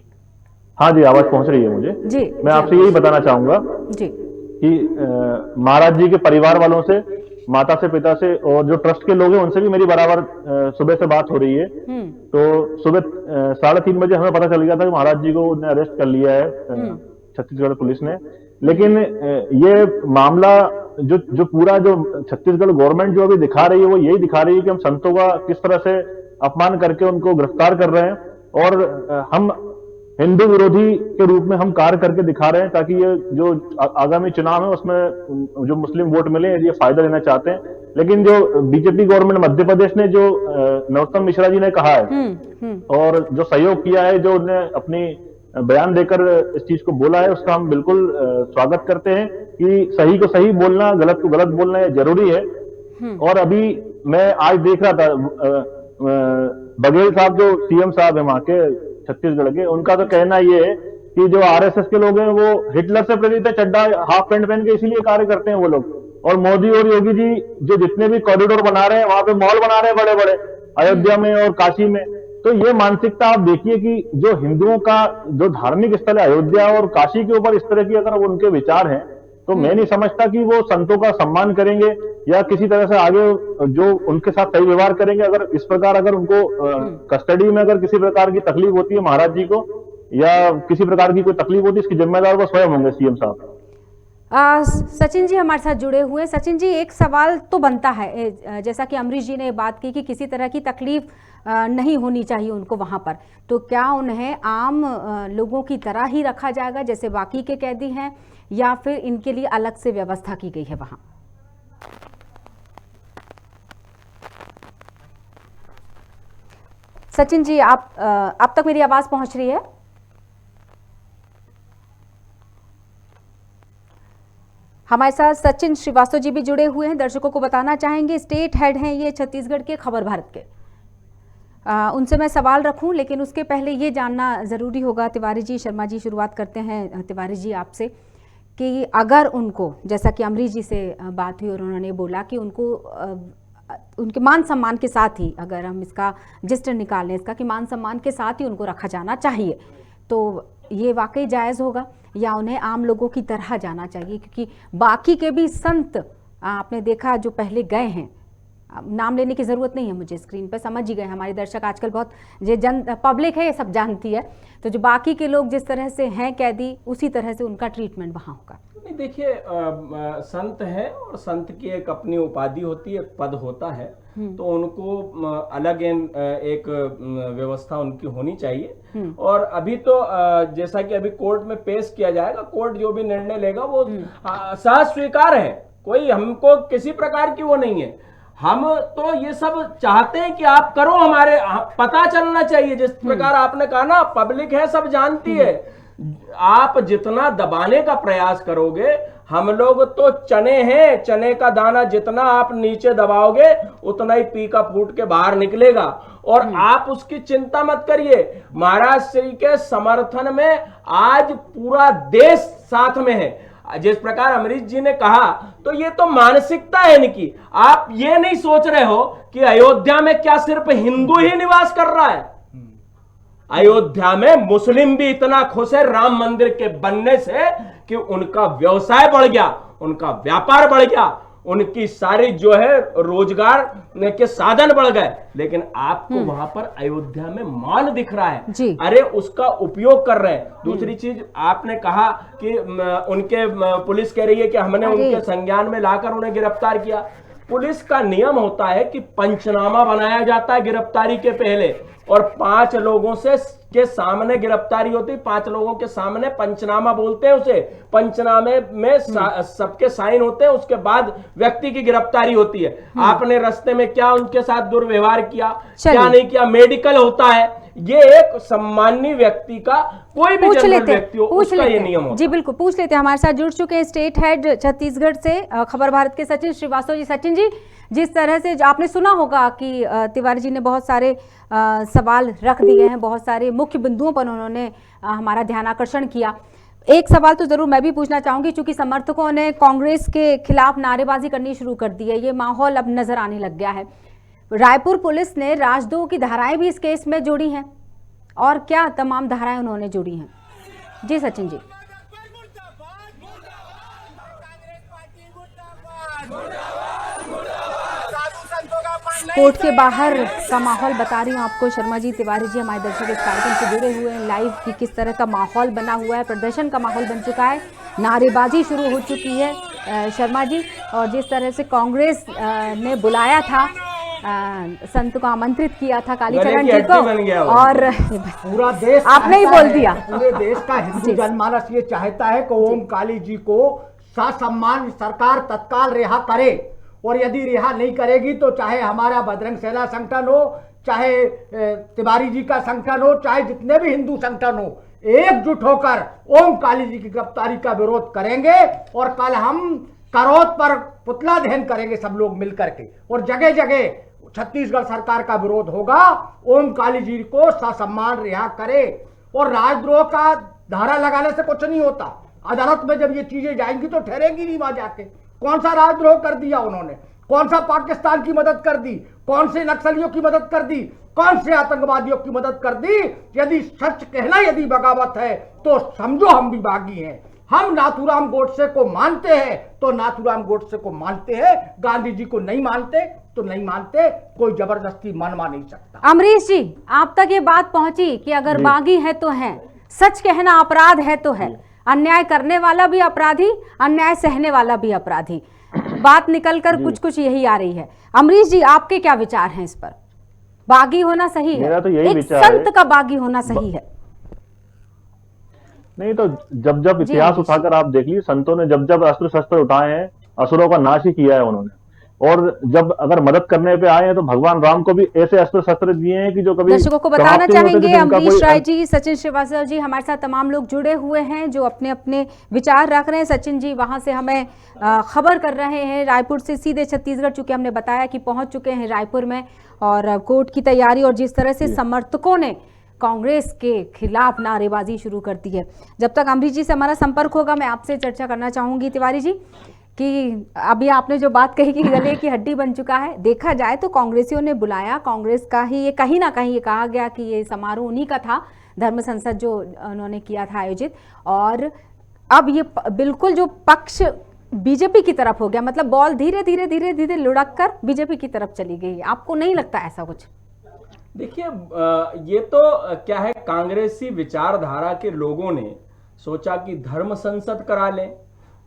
हाँ जी, आवाज पहुंच रही है मुझे जी। मैं आपसे यही बताना चाहूंगा जी कि महाराज जी के परिवार वालों से, माता से, पिता से और जो ट्रस्ट के लोग हैं उनसे भी मेरी बराबर सुबह से बात हो रही है। तो सुबह 3:30 बजे हमें पता चल गया था कि महाराज जी को उन्हें अरेस्ट कर लिया है छत्तीसगढ़ पुलिस ने। लेकिन ये मामला जो पूरा जो छत्तीसगढ़ गवर्नमेंट जो अभी दिखा रही है वो यही दिखा रही है कि हम संतों का किस तरह से अपमान करके उनको गिरफ्तार कर रहे हैं। और हम हिंदू विरोधी के रूप में हम कार्य करके दिखा रहे हैं, ताकि ये जो आगामी चुनाव है उसमें जो मुस्लिम वोट मिले ये फायदा लेना चाहते हैं। लेकिन जो बीजेपी गवर्नमेंट मध्य प्रदेश ने जो नरोत्तम मिश्रा जी ने कहा है और जो सहयोग किया है, जो उन्हें अपनी बयान देकर इस चीज को बोला है, उसका हम बिल्कुल स्वागत करते हैं कि सही को सही बोलना, गलत को गलत बोलना ये जरूरी है। और अभी मैं आज देख रहा था बघेल साहब जो सीएम साहब है वहां के छत्तीसगढ़ के, उनका तो कहना ये है कि जो आरएसएस के लोग हैं वो हिटलर से प्रेरित है, चड्डा हाफ पैंट पहन के इसीलिए कार्य करते हैं वो लोग। और मोदी और योगी जी जो जितने भी कॉरिडोर बना रहे हैं, वहां पे मॉल बना रहे हैं बड़े बड़े अयोध्या में और काशी में। तो ये मानसिकता आप देखिए कि जो हिंदुओं का जो धार्मिक स्थल है अयोध्या और काशी के ऊपर इस तरह की अगर उनके विचार हैं, तो मैं नहीं समझता कि वो संतों का सम्मान करेंगे या किसी तरह से आगे जो उनके साथ सही व्यवहार करेंगे। अगर इस प्रकार अगर उनको कस्टडी में अगर किसी प्रकार की तकलीफ होती है महाराज जी को या किसी प्रकार की कोई तकलीफ होती है, इसकी जिम्मेदार वो स्वयं होंगे सीएम साहब। सचिन जी हमारे साथ जुड़े हुए हैं। सचिन जी, एक सवाल तो बनता है, जैसा कि अमरीश जी ने बात की कि किसी तरह की तकलीफ नहीं होनी चाहिए उनको वहां पर, तो क्या उन्हें आम लोगों की तरह ही रखा जाएगा जैसे बाकी के कैदी हैं, या फिर इनके लिए अलग से व्यवस्था की गई है वहां? सचिन जी, आप तक मेरी आवाज पहुंच रही है? हमारे साथ सचिन श्रीवास्तव जी भी जुड़े हुए हैं। दर्शकों को बताना चाहेंगे, स्टेट हेड हैं ये छत्तीसगढ़ के खबर भारत के। उनसे मैं सवाल रखूं, लेकिन उसके पहले ये जानना ज़रूरी होगा। तिवारी जी, शर्मा जी, शुरुआत करते हैं तिवारी जी आपसे, कि अगर उनको, जैसा कि अमरीश जी से बात हुई और उन्होंने बोला कि उनको उनके मान सम्मान के साथ ही, अगर हम इसका रजिस्टर निकाल लें इसका, कि मान सम्मान के साथ ही उनको रखा जाना चाहिए, तो ये वाकई जायज़ होगा या उन्हें आम लोगों की तरह जाना चाहिए? क्योंकि बाकी के भी संत आपने देखा जो पहले गए हैं, नाम लेने की ज़रूरत नहीं है मुझे, स्क्रीन पर समझ ही गए हमारे दर्शक, आजकल बहुत ये पब्लिक है ये सब जानती है, तो जो बाकी के लोग जिस तरह से हैं कैदी, उसी तरह से उनका ट्रीटमेंट वहाँ होगा। नहीं, देखिए संत है और संत की एक अपनी उपाधि होती है, एक पद होता है, तो उनको अलग एक व्यवस्था उनकी होनी चाहिए। और अभी तो जैसा कि अभी कोर्ट में पेश किया जाएगा, कोर्ट जो भी निर्णय लेगा वो सहज स्वीकार है, कोई हमको किसी प्रकार की वो नहीं है। हम तो ये सब चाहते हैं कि आप करो, हमारे पता चलना चाहिए। जिस प्रकार आपने कहा ना, पब्लिक है सब जानती है, आप जितना दबाने का प्रयास करोगे, हम लोग तो चने हैं, चने का दाना जितना आप नीचे दबाओगे उतना ही पी का फूट के बाहर निकलेगा। और आप उसकी चिंता मत करिए, महाराज श्री के समर्थन में आज पूरा देश साथ में है। जिस प्रकार अमरीश जी ने कहा, तो ये तो मानसिकता है इनकी। आप ये नहीं सोच रहे हो कि अयोध्या में क्या सिर्फ हिंदू ही निवास कर रहा है, अयोध्या में मुस्लिम भी इतना खुश है राम मंदिर के बनने से कि उनका व्यवसाय बढ़ गया, उनका व्यापार बढ़ गया, उनकी सारी जो है रोजगार के साधन बढ़ गए। लेकिन आपको वहां पर अयोध्या में मॉल दिख रहा है, अरे उसका उपयोग कर रहे हैं। दूसरी चीज आपने कहा कि उनके पुलिस कह रही है कि हमने उनके संज्ञान में लाकर उन्हें गिरफ्तार किया। पुलिस का नियम होता है कि पंचनामा बनाया जाता है गिरफ्तारी के पहले, और 5 लोगों के सामने गिरफ्तारी होती, 5 लोगों के सामने पंचनामा बोलते हैं उसे। पंचनामे में सबके साइन होते हैं, उसके बाद व्यक्ति की गिरफ्तारी होती है। आपने रास्ते में क्या उनके साथ दुर्व्यवहार किया, क्या नहीं किया, मेडिकल होता है। ये एक सम्मानीय व्यक्ति का, कोई भी जनरल व्यक्ति हो, उसका ये नियम होता है। जी बिल्कुल, पूछ लेते हैं। हमारे साथ जुड़ चुके हैं स्टेट हेड छत्तीसगढ़ से खबर भारत के सचिन श्रीवास्तव जी। सचिन जी, जिस तरह से आपने सुना होगा कि तिवारी जी ने बहुत सारे सवाल रख दिए हैं, बहुत सारे मुख्य बिंदुओं पर उन्होंने हमारा ध्यान आकर्षण किया। एक सवाल तो जरूर मैं भी पूछना चाहूंगी, क्योंकि समर्थकों ने कांग्रेस के खिलाफ नारेबाजी करनी शुरू कर दी है, ये माहौल अब नजर आने लग गया है। रायपुर पुलिस ने राजद्रोह की धाराएं भी इस केस में जोड़ी हैं, और क्या तमाम धाराएं उन्होंने जोड़ी हैं? जी सचिन जी। कोर्ट के बाहर का माहौल बता रही हूँ आपको, शर्मा जी, तिवारी जी, हमारे दर्शक इस कार्यक्रम से जुड़े हुए हैं लाइव, कि किस तरह का माहौल बना हुआ है, प्रदर्शन का माहौल बन चुका है, नारेबाजी शुरू हो चुकी है शर्मा जी। और जिस तरह से कांग्रेस ने बुलाया था संत को आमंत्रित किया था गले कालीचरण की जी हड्डी बन गया को, वो। और पूरा देश आपने ही चाहता बोल है, दिया। पूरे देश का हिंदू जनमानस ये चाहता है कि ओम काली जी को ससम्मान सरकार तत्काल रिहा करे, और यदि रिहा नहीं करेगी तो चाहे हमारा बजरंग सेना संगठन हो, चाहे तिवारी जी का संगठन हो, चाहे जितने भी हिंदू संगठन हो, एकजुट होकर ओम काली जी की गिरफ्तारी का विरोध करेंगे। और कल हम करौत पर पुतला दहन करेंगे सब लोग मिलकर के, और जगह जगह छत्तीसगढ़ सरकार का विरोध होगा। ओम काली जी को ससम्मान रिहा करे, और राजद्रोह का धारा लगाने से कुछ नहीं होता। अदालत में जब ये चीजें जाएंगी तो ठहरेगी नहीं वहां जाके। कौन सा राजद्रोह कर दिया उन्होंने, कौन सा पाकिस्तान की मदद कर दी, कौन से नक्सलियों की मदद कर दी, कौन से आतंकवादियों की मदद कर दी। यदि सच कहना यदि बगावत है तो समझो हम भी बागी हैं। हम नाथूराम गोडसे को मानते हैं तो नाथूराम गोडसे को मानते हैं, गांधी जी को नहीं मानते तो नहीं मानते, कोई जबरदस्ती मनवा नहीं सकता। अमरीश जी, आप तक ये बात पहुंची कि अगर बागी है तो है, सच कहना अपराध है तो है, अन्याय करने वाला भी अपराधी, अन्याय सहने वाला भी अपराधी। बात निकलकर कुछ कुछ यही आ रही है। अमरीश जी, आपके क्या विचार हैं इस पर? बागी होना सही है? मेरा तो यही एक विचार संत है। का बागी होना सही है? नहीं तो जब जब इतिहास उठाकर आप देख लीजिए, संतों ने जब जब अस्त्र शस्त्र उठाए हैं, असुरों का नाश ही किया है उन्होंने। और जब अगर मदद करने पे आए हैं तो भगवान राम को भी ऐसे अस्त्र शस्त्र दिए हैं कि जो कभी दर्शकों को बताना समाप्त नहीं होते थे, चाहेंगे, जिनका अमरीश कोई राय जी, सचिन श्रीवास्तव जी, हमारे साथ तमाम लोग जुड़े हुए हैं जो अपने अपने विचार रख रहे हैं। सचिन जी वहां से हमें खबर कर रहे हैं रायपुर से सीधे छत्तीसगढ़, चूंकि हमने बताया कि पहुंच चुके हैं रायपुर में, और कोर्ट की तैयारी और जिस तरह से समर्थकों ने कांग्रेस के खिलाफ नारेबाजी शुरू कर दी है। जब तक अमरीश जी से हमारा संपर्क होगा, मैं आपसे चर्चा करना चाहूंगी तिवारी जी कि अभी आपने जो बात कही कि गले की हड्डी बन चुका है, देखा जाए तो कांग्रेसियों ने बुलाया, कांग्रेस का ही ये कहीं ना कहीं ये कहा गया कि ये समारोह उन्हीं का था, धर्म संसद जो उन्होंने किया था आयोजित, और अब ये बिल्कुल जो पक्ष बीजेपी की तरफ हो गया, मतलब बॉल धीरे धीरे धीरे धीरे लुढ़क कर बीजेपी की तरफ चली गई। आपको नहीं लगता ऐसा कुछ? देखिए, ये तो क्या है, कांग्रेसी विचारधारा के लोगों ने सोचा कि धर्म संसद करा लें,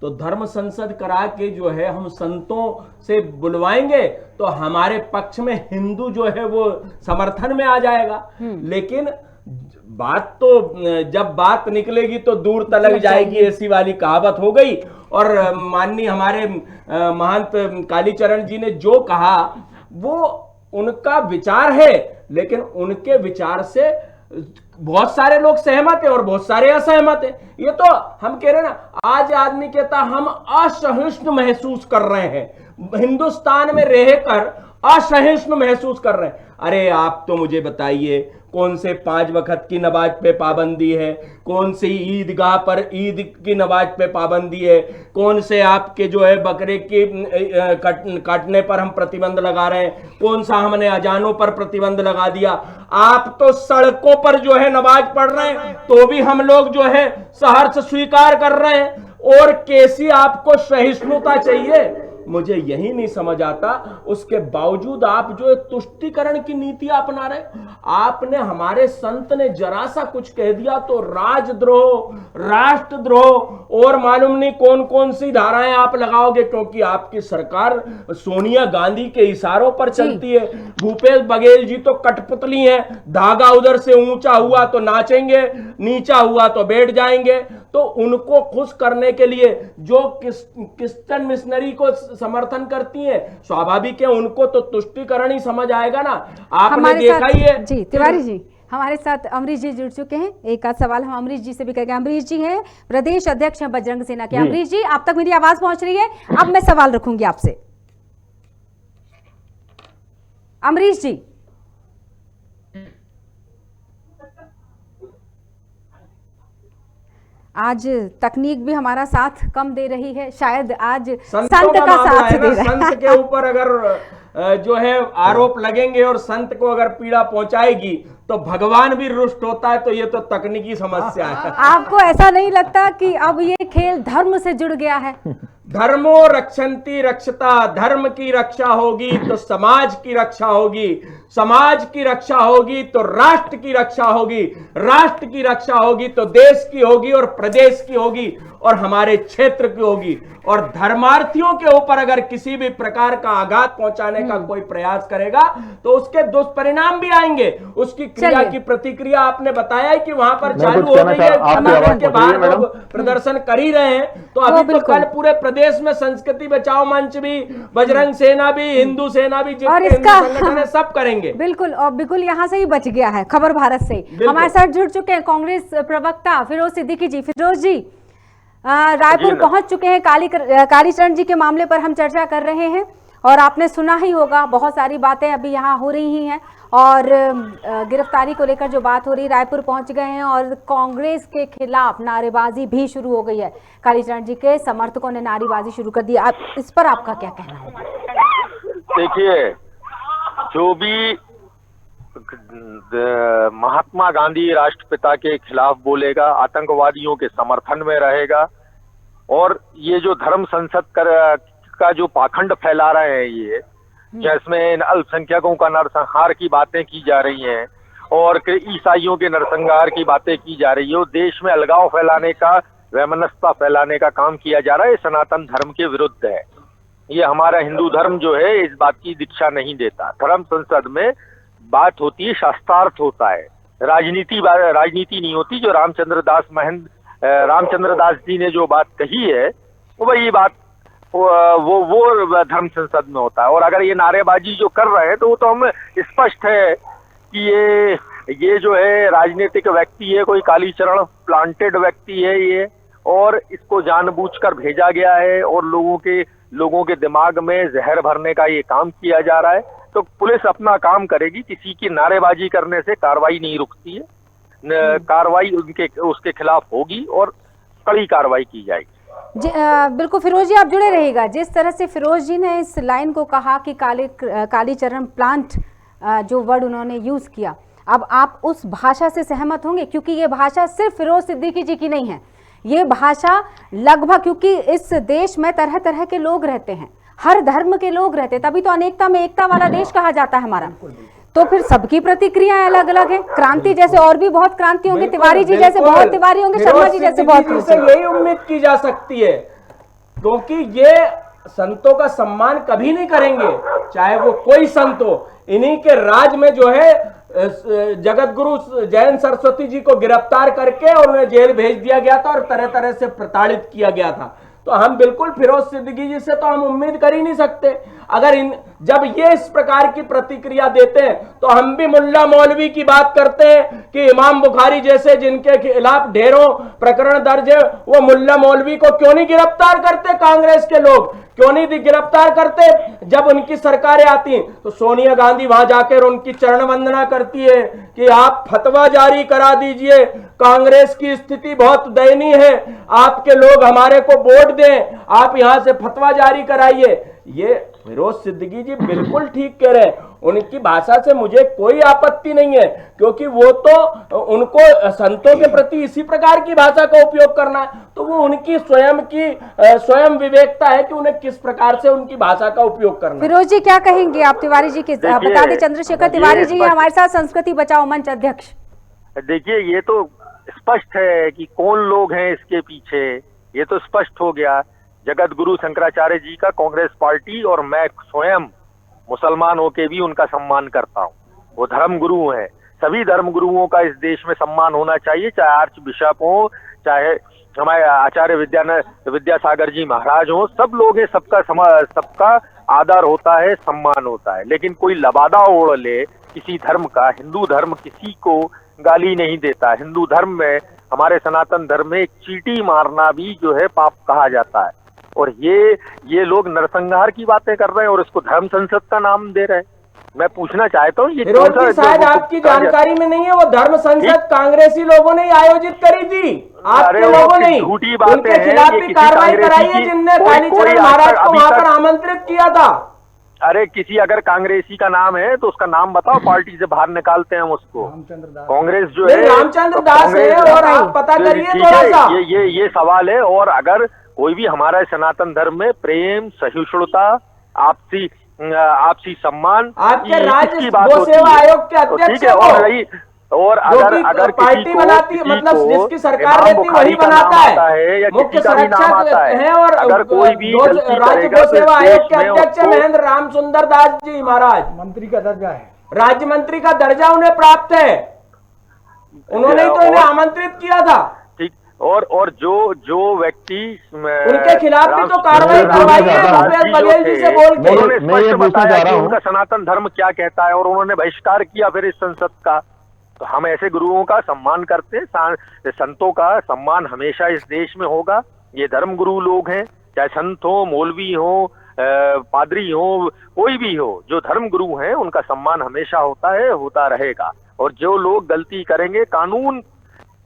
तो धर्म संसद करा के जो है हम संतों से बुलवाएंगे तो हमारे पक्ष में हिंदू जो है वो समर्थन में आ जाएगा। लेकिन बात तो जब बात निकलेगी तो दूर तलक जाएगी, ऐसी वाली कहावत हो गई। और माननीय हमारे महंत कालीचरण जी ने जो कहा वो उनका विचार है, लेकिन उनके विचार से बहुत सारे लोग सहमत है और बहुत सारे असहमत है। ये तो हम कह रहे हैं ना, आज आदमी कहता हम असहिष्णु महसूस कर रहे हैं, हिंदुस्तान में रहकर असहिष्णु महसूस कर रहे हैं। अरे आप तो मुझे बताइए, कौन से 5 वक्त की नमाज पे पाबंदी है, कौन सी ईदगाह पर ईद की नमाज पे पाबंदी है, कौन से आपके जो है बकरे की काटने पर हम प्रतिबंध लगा रहे हैं, कौन सा हमने अजानों पर प्रतिबंध लगा दिया। आप तो सड़कों पर जो है नमाज पढ़ रहे हैं तो भी हम लोग जो है सहर्ष स्वीकार कर रहे हैं, और कैसी आपको सहिष्णुता चाहिए, मुझे यही नहीं समझ आता। उसके बावजूद आप जो तुष्टीकरण की नीति अपना रहे, आपने हमारे संत ने जरा सा कुछ कह दिया तो राजद्रोह, राष्ट्रद्रोह और मालूम नहीं कौन कौन सी धाराएं आप लगाओगे, क्योंकि आपकी सरकार सोनिया गांधी के इशारों पर चलती है। भूपेश बघेल जी तो कठपुतली हैं, धागा उधर से ऊंचा हुआ तो नाचेंगे, नीचा हुआ तो बैठ जाएंगे। तो उनको खुश करने के लिए जो क्रिश्चियन मिशनरी को समर्थन करती हैं, स्वाभाविक है उनको तो तुष्टीकरण ही समझ आएगा ना। आपने देखा ही है। जी तिवारी जी, हमारे साथ अमरीश जी जुड़ चुके हैं। एक आध सवाल हम अमरीश जी से भी करेंगे। अमरीश जी हैं प्रदेश अध्यक्ष हैं बजरंग सेना के। अमरीश जी, आप तक मेरी आवाज पहुंच रही है? अब मैं सवाल रखूंगी आपसे। अमरीश जी, आज तकनीक भी हमारा साथ कम दे रही है, शायद आज संत का साथ दे रहा है। संत के ऊपर अगर जो है आरोप लगेंगे और संत को अगर पीड़ा पहुंचाएगी तो भगवान भी रुष्ट होता है, तो ये तो तकनीकी समस्या है। आपको ऐसा नहीं लगता कि अब ये खेल धर्म से जुड़ गया है? धर्मो रक्षन्ति रक्षता, धर्म की रक्षा होगी तो समाज की रक्षा होगी, समाज की रक्षा होगी तो राष्ट्र की रक्षा होगी, राष्ट्र की रक्षा होगी तो देश की होगी और प्रदेश की होगी, और हमारे क्षेत्र की होगी। और धर्मार्थियों के ऊपर अगर किसी भी प्रकार का आघात पहुंचाने का कोई प्रयास करेगा तो उसके दुष्परिणाम भी आएंगे। उसकी क्रिया की प्रतिक्रिया आपने बताया है कि वहां पर चालू हो गई है, के बाहर लोग प्रदर्शन कर ही रहे हैं। तो अभी तो कल पूरे प्रदेश में संस्कृति बचाओ मंच भी, बजरंग सेना भी, हिंदू सेना भी, और जितने इसका हिंदू संगठन है सब करेंगे। बिल्कुल, और बिल्कुल यहाँ से ही बच गया है खबर भारत से। हमारे साथ जुड़ चुके हैं कांग्रेस प्रवक्ता फिरोज सिद्दीकी जी। फिरोज जी, रायपुर पहुंच चुके हैं। कालीचरण जी के मामले पर हम चर्चा कर रहे हैं और आपने सुना ही होगा, बहुत सारी बातें अभी यहाँ हो रही ही हैं और गिरफ्तारी को लेकर जो बात हो रही, रायपुर पहुंच गए हैं और कांग्रेस के खिलाफ नारेबाजी भी शुरू हो गई है। कालीचरण जी के समर्थकों ने नारेबाजी शुरू कर दी। इस पर आपका क्या कहना होगा? देखिए, जो भी महात्मा गांधी राष्ट्रपिता के खिलाफ बोलेगा, आतंकवादियों के समर्थन में रहेगा और ये जो धर्म संसद का जो पाखंड फैला रहे हैं ये, जिसमें अल्पसंख्यकों का नरसंहार की बातें की जा रही हैं और ईसाइयों के नरसंहार की बातें की जा रही है, और देश में अलगाव फैलाने का, वैमनस्यता फैलाने का काम किया जा रहा है, ये सनातन धर्म के विरुद्ध है। ये हमारा हिंदू धर्म जो है इस बात की दीक्षा नहीं देता। धर्म संसद में बात होती है, शास्त्रार्थ होता है, राजनीति नहीं होती। जो रामचंद्र दास जी ने जो बात कही है वही बात वो धर्म संसद में होता है। और अगर ये नारेबाजी जो कर रहे हैं तो वो तो हम स्पष्ट है कि ये जो है राजनीतिक व्यक्ति है, कोई कालीचरण प्लांटेड व्यक्ति है ये, और इसको जानबूझकर भेजा गया है और लोगों के दिमाग में जहर भरने का ये काम किया जा रहा है। तो पुलिस अपना काम करेगी, किसी की नारेबाजी करने से कार्रवाई नहीं रुकती है। कार्रवाई उसके खिलाफ होगी और कड़ी कार्रवाई की जाएगी। बिल्कुल फिरोज जी, आप जुड़े रहिएगा। जिस तरह से फिरोज जी ने इस लाइन को कहा कि कालीचरण प्लांट, जो वर्ड उन्होंने यूज किया, अब आप उस भाषा से सहमत होंगे? क्योंकि ये भाषा सिर्फ फिरोज सिद्दीकी जी की नहीं है, ये भाषा लगभग, क्योंकि इस देश में तरह तरह के लोग रहते हैं, हर धर्म के लोग रहते हैं, तभी तो अनेकता में एकता वाला देश कहा जाता है हमारा। तो फिर सबकी प्रतिक्रियाएं अलग अलग है। क्रांति जैसे और भी बहुत क्रांति होंगे, तिवारी जी जैसे बहुत तिवारी होंगे, शर्मा जी जैसे बहुत। से यही उम्मीद की जा सकती है, क्योंकि ये संतों का सम्मान कभी नहीं करेंगे, चाहे वो कोई संत हो। इन्हीं के राज में जो है जगत गुरु जैन सरस्वती जी को गिरफ्तार करके और उन्हें जेल भेज दिया गया था और तरह तरह से प्रताड़ित किया गया था। तो हम बिल्कुल फिरोज सिद्दीकी जी से तो हम उम्मीद कर ही नहीं सकते। अगर जब ये इस प्रकार की प्रतिक्रिया देते हैं तो हम भी मुल्ला मौलवी की बात करते हैं कि इमाम बुखारी जैसे जिनके खिलाफ ढेरों प्रकरण दर्ज है, वो मुल्ला मौलवी को क्यों नहीं गिरफ्तार करते? कांग्रेस के लोग क्यों नहीं गिरफ्तार करते? जब उनकी सरकारें आती तो सोनिया गांधी वहां जाकर उनकी चरण वंदना करती है कि आप फतवा जारी करा दीजिए, कांग्रेस की स्थिति बहुत दयनीय है, आपके लोग हमारे को वोट दें, आप यहां से फतवा जारी कराइए। ये फिरोज सिद्दीकी जी बिल्कुल ठीक कह रहे हैं, उनकी भाषा से मुझे कोई आपत्ति नहीं है, क्योंकि वो तो उनको संतों के प्रति इसी प्रकार की भाषा का उपयोग करना है, तो वो उनकी स्वयं विवेकता है कि उन्हें किस प्रकार से उनकी भाषा का उपयोग करना है। फिरोज जी क्या कहेंगे आप तिवारी जी के? बता दें, चंद्रशेखर तिवारी जी हमारे साथ, संस्कृति बचाओ मंच अध्यक्ष। देखिए, ये तो स्पष्ट है कि कौन लोग हैं इसके पीछे, ये तो स्पष्ट हो गया। जगत गुरु शंकराचार्य जी का कांग्रेस पार्टी, और मैं स्वयं मुसलमान होके भी उनका सम्मान करता हूँ, वो धर्म गुरु हैं। सभी धर्म गुरुओं का इस देश में सम्मान होना चाहिए, चाहे आर्च बिशप हो, चाहे हमारे आचार्य विद्यासागर जी महाराज हो, सब लोग हैं, सबका आदर होता है, सम्मान होता है। लेकिन कोई लबादा ओढ़ ले किसी धर्म का, हिंदू धर्म किसी को गाली नहीं देता। हिंदू धर्म में, हमारे सनातन धर्म में एक चींटी मारना भी जो है पाप कहा जाता है, और ये लोग नरसंहार की बातें कर रहे हैं और इसको धर्म संसद का नाम दे रहे हैं। मैं पूछना चाहता हूँ, ये शायद आपकी जानकारी में नहीं है, वो धर्म संसद कांग्रेसी लोगों ने आयोजित करी थी, आपके लोगों ने। झूठी बातें उनके खिलाफ भी कार्रवाई कराई है, जिनने कालीचरण महाराज को वहां पर आमंत्रित किया था। अरे किसी अगर कांग्रेसी का नाम है तो उसका नाम बताओ, पार्टी से बाहर निकालते हैं हम उसको। कांग्रेस जो है रामचंद्र दास है, और आप पता करिए थोड़ा सा। ये सवाल है। और अगर कोई भी हमारा सनातन धर्म में प्रेम, सहिष्णुता, आपसी सम्मान, आपके राज्य गौ सेवा आयोग के अध्यक्ष ठीक है। और और अगर पार्टी बनाती है, मतलब जिसकी सरकार रहती है वही बनाता है, मुख्य संरक्षक है। और अगर कोई भी राज्य गौ सेवा आयोग के अध्यक्ष महेंद्र राम सुंदर दास जी महाराज, मंत्री का दर्जा है, राज्य मंत्री का दर्जा उन्हें प्राप्त है, उन्होंने तो इन्हें आमंत्रित किया था। ठीक, और जो व्यक्ति उनके खिलाफ भी तो कार्रवाई करवाई है भूपेश बघेल जी से बोल के। उन्होंने स्पष्ट बताया कि उनका सनातन धर्म क्या कहता है और उन्होंने बहिष्कार किया फिर इस संसद का। तो हम ऐसे गुरुओं का सम्मान करते हैं, संतों का सम्मान हमेशा इस देश में होगा। ये धर्म गुरु लोग हैं, चाहे संत हो, मौलवी हो, पादरी हो, कोई भी हो, जो धर्म गुरु हैं उनका सम्मान हमेशा होता है, होता रहेगा। और जो लोग गलती करेंगे, कानून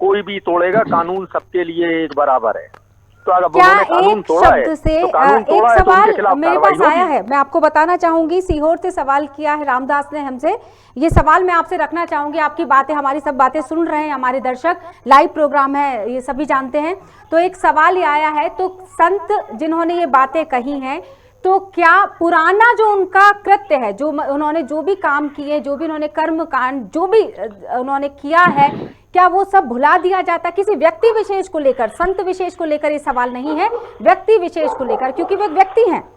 कोई भी तोड़ेगा, कानून सबके लिए एक बराबर है। तो अगर क्या कानून एक तोड़ा है शब्द से तो कानून एक तोड़ा है तो उनके सवाल खिलाफ मेरे कार्रवाई पास आया होगी। है, मैं आपको बताना चाहूंगी। सीहोर से सवाल किया है रामदास ने हमसे, ये सवाल मैं आपसे रखना चाहूंगी। आपकी बातें, हमारी सब बातें सुन रहे हैं हमारे दर्शक, लाइव प्रोग्राम है, ये सभी जानते हैं। तो एक सवाल ये आया है, तो संत जिन्होंने ये बातें कही हैं, तो क्या पुराना जो उनका कृत्य है, जो उन्होंने जो भी काम किए, जो भी उन्होंने कर्म कांड जो भी उन्होंने किया है, क्या वो सब भुला दिया जाता? किसी व्यक्ति विशेष को लेकर, संत विशेष को लेकर ये सवाल नहीं है, व्यक्ति विशेष को लेकर, क्योंकि वो एक व्यक्ति हैं।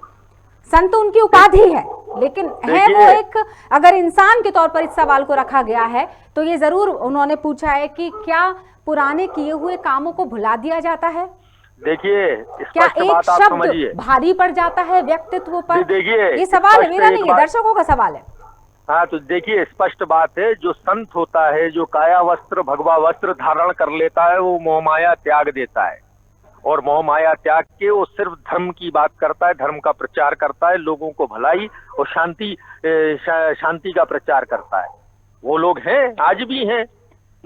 संत उनकी उपाधि है, लेकिन है वो एक, अगर इंसान के तौर पर इस सवाल को रखा गया है तो ये जरूर उन्होंने पूछा है कि क्या पुराने किए हुए कामों को भुला दिया जाता है? देखिए, क्या स्पष्ट एक बात आप शब्द समझिए। भारी पड़ जाता है व्यक्तित्व पर? देखिए, ये सवाल है, मेरा स्पष्ट नहीं एक है, बात- दर्शकों का सवाल है। हाँ, तो देखिए, स्पष्ट बात है, जो संत होता है, जो काया वस्त्र भगवा वस्त्र धारण कर लेता है, वो मोहमाया त्याग देता है। और मोहमाया त्याग के वो सिर्फ धर्म की बात करता है, धर्म का प्रचार करता है, लोगों को भलाई और शांति का प्रचार करता है। वो लोग हैं, आज भी हैं।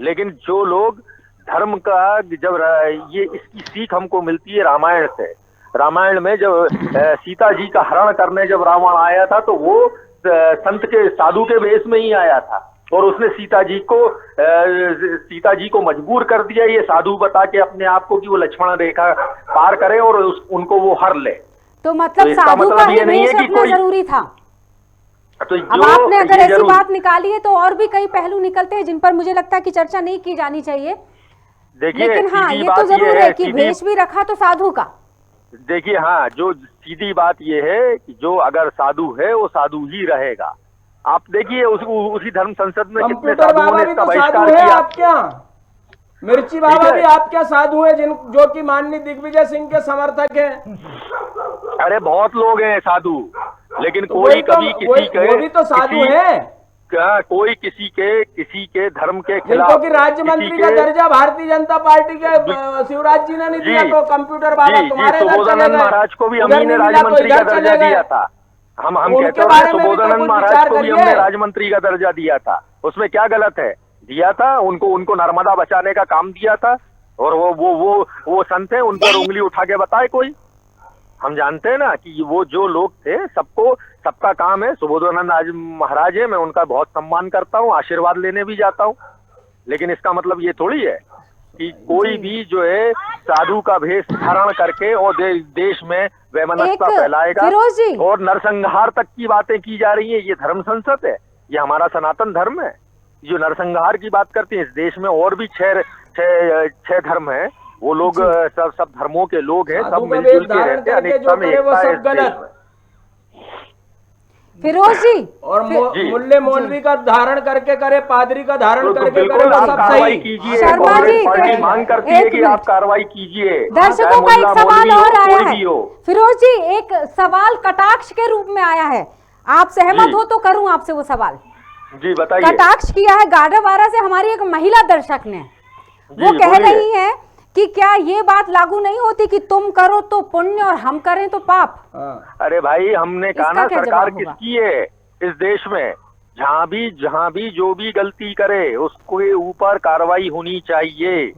लेकिन जो लोग धर्म का, जब ये इसकी सीख हमको मिलती है रामायण से। रामायण में जब सीता जी का हरण करने जब रावण आया था, तो वो संत के, साधु के वेश में ही आया था और उसने सीता जी को मजबूर कर दिया ये साधु बता के अपने आप को कि वो लक्ष्मण रेखा पार करें और उनको वो हर ले। तो मतलब इसका साधु मतलब का ये ही नहीं है वेश कि रखना कोई- जरूरी था। तो अब आपने अगर ऐसी बात निकाली है तो और भी कई पहलू निकलते हैं जिन पर मुझे लगता है कि चर्चा नहीं की जानी चाहिए। देखिए, लेकिन हाँ, सीधी ये तो बात जरूर है कि सीधी- वेश भी रखा तो साधु का। देखिए, हाँ, जो सीधी बात ये है कि जो अगर साधु है वो साधु ही रहेगा। आप देखिए, उसी धर्म संसद में कितने कंप्यूटर साधुओं बाबा ने भी इसका तो साधु बहिष्कार है। किया। आप क्या मिर्ची बाबा है। भी आप क्या साधु है, जो कि माननीय दिग्विजय सिंह के समर्थक हैं? अरे बहुत लोग हैं साधु, लेकिन तो कोई वही तो- कभी किसी के, वो भी तो साधु किसी- है, कोई किसी के धर्म के जिनको खिलाफ, कि राज्य मंत्री किसी का के- दर्जा भारतीय जनता पार्टी के शिवराज जी ने नहीं दिया, तो कंप्यूटर बाबा तुम्हारे इधर चले सुबोधानंद गए, महाराज को भी उधर हमने नहीं मिला तो राजमंत्री का इधर दर्जा चले गए। दिया था। हम उनके कहते हैं बारे में भी तो सुबोधानंद कुछ महाराज विचार को भी करिए। हमने राजमंत्री का दर्जा दिया था। उसमें क्या गलत है? दिया था, उनको नर्मदा बचाने का काम दिया था। और वो संत है, उन पर उंगली उठा के बताए कोई? हम जानते हैं ना कि वो जो लोग थे, सबका काम है। सुबोधानंद आज महाराज है, मैं उनका बहुत सम्मान करता हूँ, आशीर्वाद लेने भी जाता हूँ। लेकिन इसका मतलब ये थोड़ी है कि कोई भी जो है साधु का भेष धारण करके और देश में वैमनस्यता फैलाएगा। फिरोज जी, और नरसंहार तक की बातें की जा रही है। ये धर्म संसद है, ये हमारा सनातन धर्म है। जो नरसंहार की बात करते हैं, इस देश में और भी छह धर्म है। वो लोग सब धर्मों के लोग हैं, सब मिलजुल के रहते हैं, अनेकता में एकता है इस देश में। फिरोज जी, और मुल्ले मौलवी का धारण करके करे, पादरी का धारण तो करके बिल्कुल करे, वो आप सब कार्रवाई सही। कीजिए। शर्मा कांग्रेस जी, पार्टी मांग करती है एक कि मिनट। आप कार्रवाई कीजिए। दर्शकों चाहे का एक मुल्ला सवाल मौलवी हो, और आया कोई है। भी हो। फिरोज जी, एक सवाल कटाक्ष के रूप में आया है, आप सहमत जी। हो तो करूं आपसे वो सवाल। जी बताइए। कटाक्ष किया है गाडरवारा से हमारी एक महिला दर्शक ने। वो जी, कह बोलिए। रही है कि क्या ये बात लागू नहीं होती कि तुम करो तो पुण्य और हम करें तो पाप? अरे भाई, हमने कहा इसका ना, क्या सरकार जवाब होगा? किसकी है इस देश में? जहाँ भी जो भी गलती करे उसके ऊपर कार्रवाई होनी चाहिए।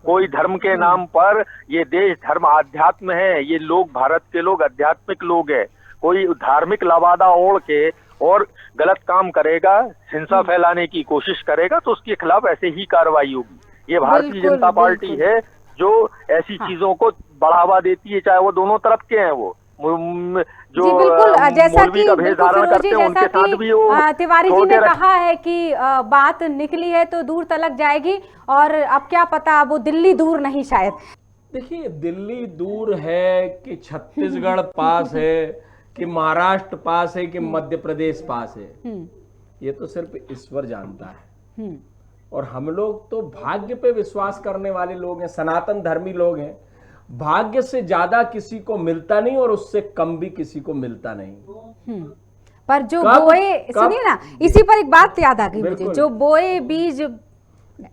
कोई धर्म के नाम पर, ये देश धर्म आध्यात्म है, ये लोग, भारत के लोग आध्यात्मिक लोग हैं। कोई धार्मिक लवादा ओढ़ के और गलत काम करेगा, हिंसा फैलाने की कोशिश करेगा, तो उसके खिलाफ ऐसे ही कार्रवाई होगी। ये भारतीय बिल्कुल, जनता पार्टी बिल्कुल। है जो ऐसी चीजों को बढ़ावा देती है, चाहे वो दोनों तरफ के हैं। वो जो जी बिल्कुल, जैसा मौलवी कि का भेष बिल्कुल धारण फिरोजी, करते हैं जैसा उनके साथ भी वो कि तिवारी जी छोड़ ने के कहा है कि बात निकली है तो दूर तलक जाएगी, और अब क्या पता वो दिल्ली दूर नहीं शायद। देखिए, दिल्ली दूर है कि छत्तीसगढ़ पास है कि महाराष्ट्र पास है कि मध्य प्रदेश पास है, ये तो सिर्फ ईश्वर जानता है। और हम लोग तो भाग्य पे विश्वास करने वाले लोग हैं, सनातन धर्मी लोग हैं। भाग्य से ज्यादा किसी को मिलता नहीं और उससे कम भी किसी को मिलता नहीं। पर जो कब- बोए, कब- सुनिए ना, इसी पर एक बात याद आ गई मुझे, बिल्कुल। जो बोए बीज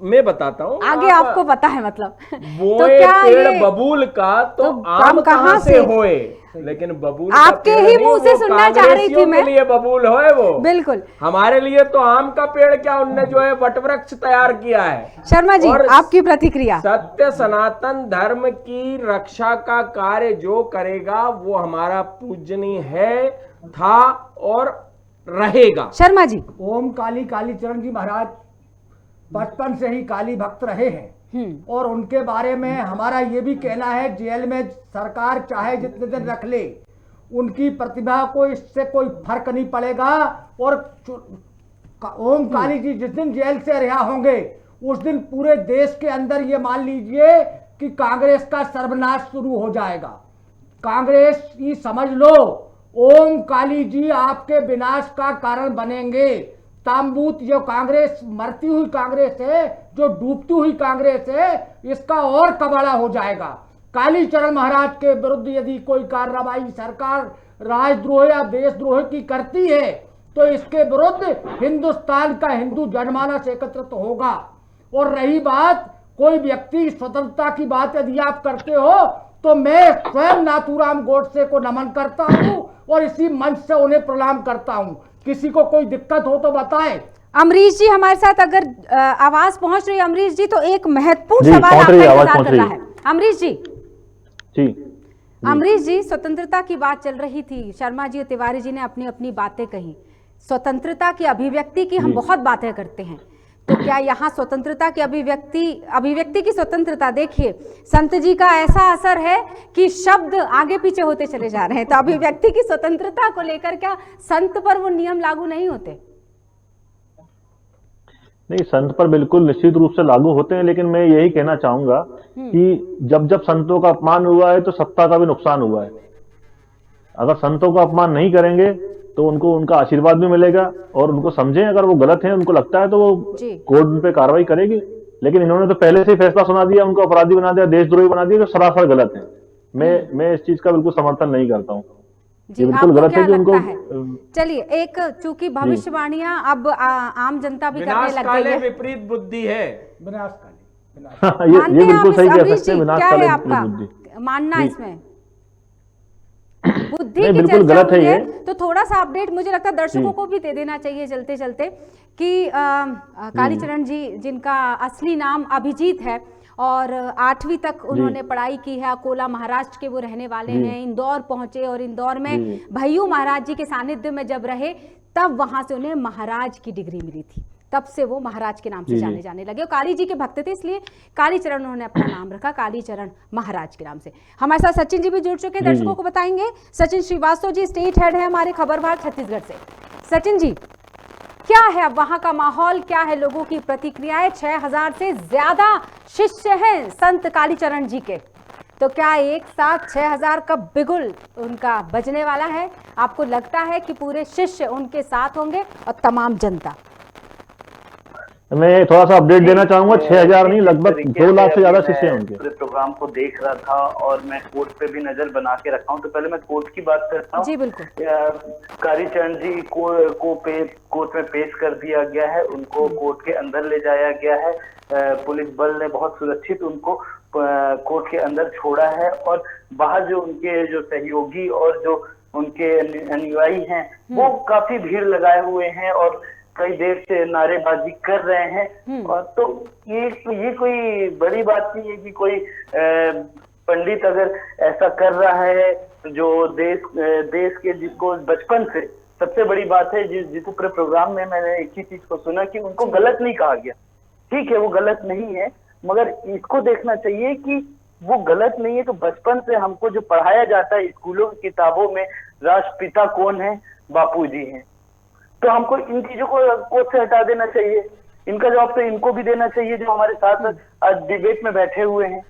मैं बताता हूँ आगे आपको पता है, मतलब बोए पेड़ बबूल का तो आम कहाँ से होए, लेकिन बबूल का आपके पेड़ ही नहीं, मुंह से वो सुनना चाह रही थी कांग्रेसियों मैं। के लिए बबूल होए वो। बिल्कुल। हमारे लिए तो आम का पेड़ क्या, उनने जो है वटवृक्ष तैयार किया है। शर्मा जी, और आपकी प्रतिक्रिया। सत्य सनातन धर्म की रक्षा का कार्य जो करेगा वो हमारा पूजनीय है, था और रहेगा। शर्मा जी। ओम कालीचरण जी महाराज बचपन से ही काली भक्त रहे हैं, और उनके बारे में हमारा ये भी कहना है, जेल में सरकार चाहे जितने दिन रख ले, उनकी प्रतिभा को इससे कोई फर्क नहीं पड़ेगा। और ओम काली जी जिस दिन जेल से रिहा होंगे उस दिन पूरे देश के अंदर ये मान लीजिए कि कांग्रेस का सर्वनाश शुरू हो जाएगा। कांग्रेस की समझ लो, ओम काली जी आपके विनाश का कारण बनेंगे। तांबूत जो कांग्रेस, मरती हुई कांग्रेस है, जो डूबती हुई कांग्रेस है, इसका और कबाड़ा हो जाएगा। कालीचरण महाराज के विरुद्ध यदि कोई कार्रवाई सरकार राजद्रोह या देशद्रोह की करती है तो इसके विरुद्ध हिंदुस्तान का हिंदू जनमानस एकत्रित होगा। और रही बात कोई व्यक्ति स्वतंत्रता की बात यदि आप करते हो तो मैं स्वयं नाथूराम गोडसे को नमन करता हूं और इसी मंच से उन्हें प्रणाम करता हूं। किसी को कोई दिक्कत हो तो बताएं। अमरीश जी हमारे साथ अगर आवाज पहुंच रही है, अमरीश जी, तो एक महत्वपूर्ण जी, सवाल पहुंच आपका रही है, आवाज इंतजार पहुंच कर रहा रही है। अमरीश जी। जी अमरीश जी, स्वतंत्रता की बात चल रही थी, शर्मा जी और तिवारी जी ने अपनी अपनी बातें कही। स्वतंत्रता की अभिव्यक्ति की हम बहुत बातें करते हैं, तो क्या यहाँ स्वतंत्रता की अभिव्यक्ति की स्वतंत्रता, देखिए संत जी का ऐसा असर है कि शब्द आगे पीछे होते चले जा रहे हैं, तो अभिव्यक्ति की स्वतंत्रता को लेकर क्या संत पर वो नियम लागू नहीं होते? नहीं, संत पर बिल्कुल निश्चित रूप से लागू होते हैं, लेकिन मैं यही कहना चाहूंगा कि जब जब संतों का अपमान हुआ है तो सत्ता का भी नुकसान हुआ है। अगर संतों का अपमान नहीं करेंगे तो उनको उनका आशीर्वाद भी मिलेगा, और उनको समझें अगर वो गलत हैं, उनको लगता है तो वो कोर्ट उन पे कार्रवाई करेगी। लेकिन इन्होंने तो पहले से ही फैसला सुना दिया, उनको अपराधी बना दिया, देशद्रोही बना दिया, जो सरासर गलत है। मैं इस चीज का बिल्कुल समर्थन नहीं करता हूँ। जी, बिल्कुल आपको गलत क्या है कि उनको लगता है? चलिए, एक चूंकि भविष्यवाणियां अब आम जनता भी करने लग गई है। विपरीत बुद्धि है। विनाशकाली। ये बिल्कुल सही कह अमरीश सकते हैं, जी, क्या है विनाशकाली आपका बुद्धि। मानना इसमें? बुद्धि नहीं, की बिल्कुल चर्चा गलत है हुई ये। तो थोड़ा सा अपडेट मुझे लगता है दर्शकों को भी दे देना चाहिए चलते चलते कि कालीचरण जी, जिनका असली नाम अभिजीत है और 8वीं तक उन्होंने पढ़ाई की है, अकोला महाराष्ट्र के वो रहने वाले हैं, इंदौर पहुंचे और इंदौर में भैयू महाराज जी के सानिध्य में जब रहे तब वहां से उन्हें महाराज की डिग्री मिली थी, तब से वो महाराज के नाम से जाने लगे। और काली जी के भक्त थे, इसलिए कालीचरण उन्होंने अपना नाम रखा, कालीचरण महाराज के नाम से। हमारे साथ सचिन जी भी जुड़ चुके हैं, दर्शकों को बताएंगे। सचिन श्रीवास्तव जी स्टेट हेड है हमारे खबर भारत छत्तीसगढ़ से। सचिन जी, क्या है अब वहां का माहौल, क्या है लोगों की प्रतिक्रियाएं? 6000 से ज्यादा शिष्य हैं संत कालीचरण जी के, तो क्या एक साथ 6000 का बिगुल उनका बजने वाला है? आपको लगता है कि पूरे शिष्य उनके साथ होंगे और तमाम जनता? मैं थोड़ा सा अपडेट देना चाहूंगा। 6000 नहीं, लगभग 2 लाख से ज्यादा शिष्य हैं उनके। पूरे प्रोग्राम को देख रहा था और मैं कोर्ट पे भी नजर बना के रखा हूँ। तो पहले मैं कोर्ट की बात करता हूँ। जी बिल्कुल। कालीचरण जी को कोर्ट में पेश कर दिया गया है, उनको कोर्ट के अंदर ले जाया गया है। पुलिस बल ने बहुत सुरक्षित उनको कोर्ट के अंदर छोड़ा है, और बाहर जो उनके जो सहयोगी और जो उनके अनुयायी हैं वो काफी भीड़ लगाए हुए हैं और कई देर से नारेबाजी कर रहे हैं। और तो ये कोई बड़ी बात नहीं है कि कोई पंडित अगर ऐसा कर रहा है, जो देश के जिसको बचपन से सबसे बड़ी बात है, जिस पूरे प्रोग्राम में मैंने एक ही चीज को सुना कि उनको गलत नहीं कहा गया। ठीक है, वो गलत नहीं है, मगर इसको देखना चाहिए कि वो गलत नहीं है। तो बचपन से हमको जो पढ़ाया जाता है स्कूलों की किताबों में, राष्ट्रपिता कौन है, बापूजी हैं। तो हमको इन चीजों को कोर्ट से हटा देना चाहिए। इनका जवाब तो इनको भी देना चाहिए जो हमारे साथ आज डिबेट में बैठे हुए हैं।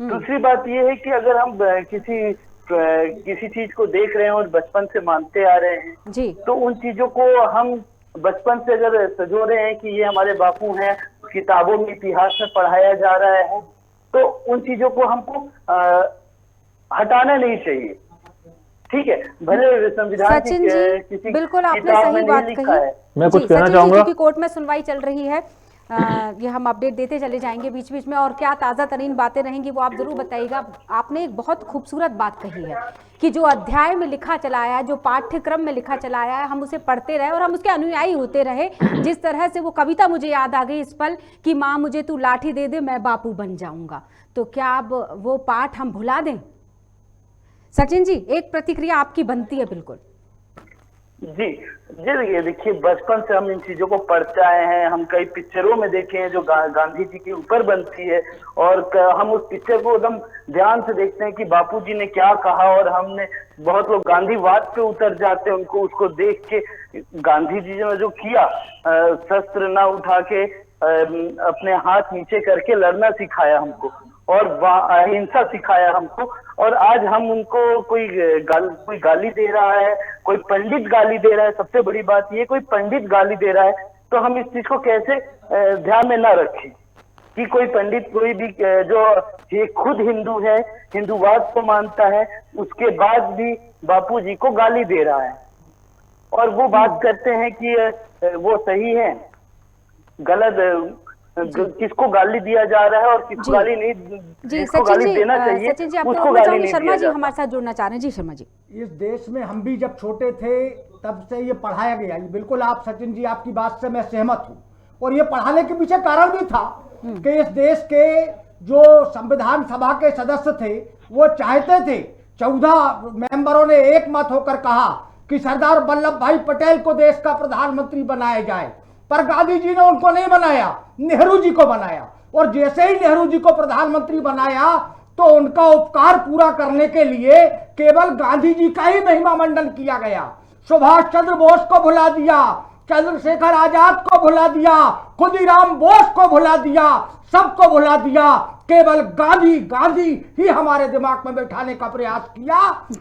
दूसरी बात ये है कि अगर हम किसी चीज को देख रहे हैं और बचपन से मानते आ रहे हैं जी, तो उन चीजों को हम बचपन से अगर सजो रहे हैं कि ये हमारे बापू हैं, किताबों में इतिहास में पढ़ाया जा रहा है, तो उन चीजों को हमको हटाना नहीं चाहिए। ठीक है, भले संविधान सचिन जी किसी बिल्कुल आपने किताब में सही नहीं बात लिखा कही। है। मैं कुछ जी, कहना सचिन जी, चाहूंगा। क्योंकि कोर्ट में सुनवाई चल रही है, ये हम अपडेट देते चले जाएंगे बीच बीच में, और क्या ताज़ा तरीन बातें रहेंगी वो आप जरूर बताइएगा। आपने एक बहुत खूबसूरत बात कही है कि जो अध्याय में लिखा चला आया है, जो पाठ्यक्रम में लिखा चला आया है, हम उसे पढ़ते रहे और हम उसके अनुयायी होते रहे। जिस तरह से वो कविता मुझे याद आ गई इस पल कि माँ मुझे तू लाठी दे दे मैं बापू बन जाऊंगा, तो क्या अब वो पाठ हम भुला दें? सचिन जी, एक प्रतिक्रिया आपकी बनती है बिल्कुल। जी ये देखिए, बचपन से हम इन चीजों को पढ़ते आए हैं। हम कई पिक्चरों में देखे हैं जो गांधी जी के ऊपर बनती है, और हम उस पिक्चर को एकदम ध्यान से देखते हैं कि बापूजी ने क्या कहा, और हमने बहुत लोग गांधीवाद पे उतर जाते हैं उनको उसको देख के। गांधी जी ने जो किया, शस्त्र ना उठा के अपने हाथ नीचे करके लड़ना सिखाया हमको, और अहिंसा सिखाया हमको। और आज हम उनको कोई गाली दे रहा है, कोई पंडित गाली दे रहा है। सबसे बड़ी बात ये, कोई पंडित गाली दे रहा है तो हम इस चीज को कैसे ध्यान में ना रखें कि कोई पंडित, कोई भी जो ये खुद हिंदू है, हिंदूवाद को मानता है, उसके बाद भी बापूजी को गाली दे रहा है। और वो बात करते हैं कि वो सही है, गलत, किसको गाली दिया जा रहा है और किसको गाली नहीं, जिसको गाली देना चाहिए सचिन जी, आप उसको गाली नहीं शर्मा दिया जी जाता। हमारे साथ जुड़ना चाह रहे हैं। जी शर्मा जी। इस देश में हम भी जब छोटे थे तब से ये पढ़ाया गया। ये बिल्कुल आप सचिन जी, आपकी बात से मैं सहमत हूँ। और ये पढ़ाने के पीछे कारण भी था कि इस देश के जो संविधान सभा के सदस्य थे वो चाहते थे, 14 मेंबरों ने एक मत होकर कहा कि सरदार वल्लभ भाई पटेल को देश का प्रधानमंत्री बनाया जाए। पर गांधी जी ने उनको नहीं बनाया, नेहरू जी को बनाया। और जैसे ही नेहरू जी को प्रधानमंत्री बनाया तो उनका उपकार पूरा करने के लिए केवल गांधी जी का ही महिमा मंडन किया गया। सुभाष चंद्र बोस को भुला दिया, चंद्रशेखर आजाद को भुला दिया, खुदीराम बोस को भुला दिया, सबको भुला दिया। केवल गांधी ही हमारे दिमाग में बैठाने का प्रयास किया,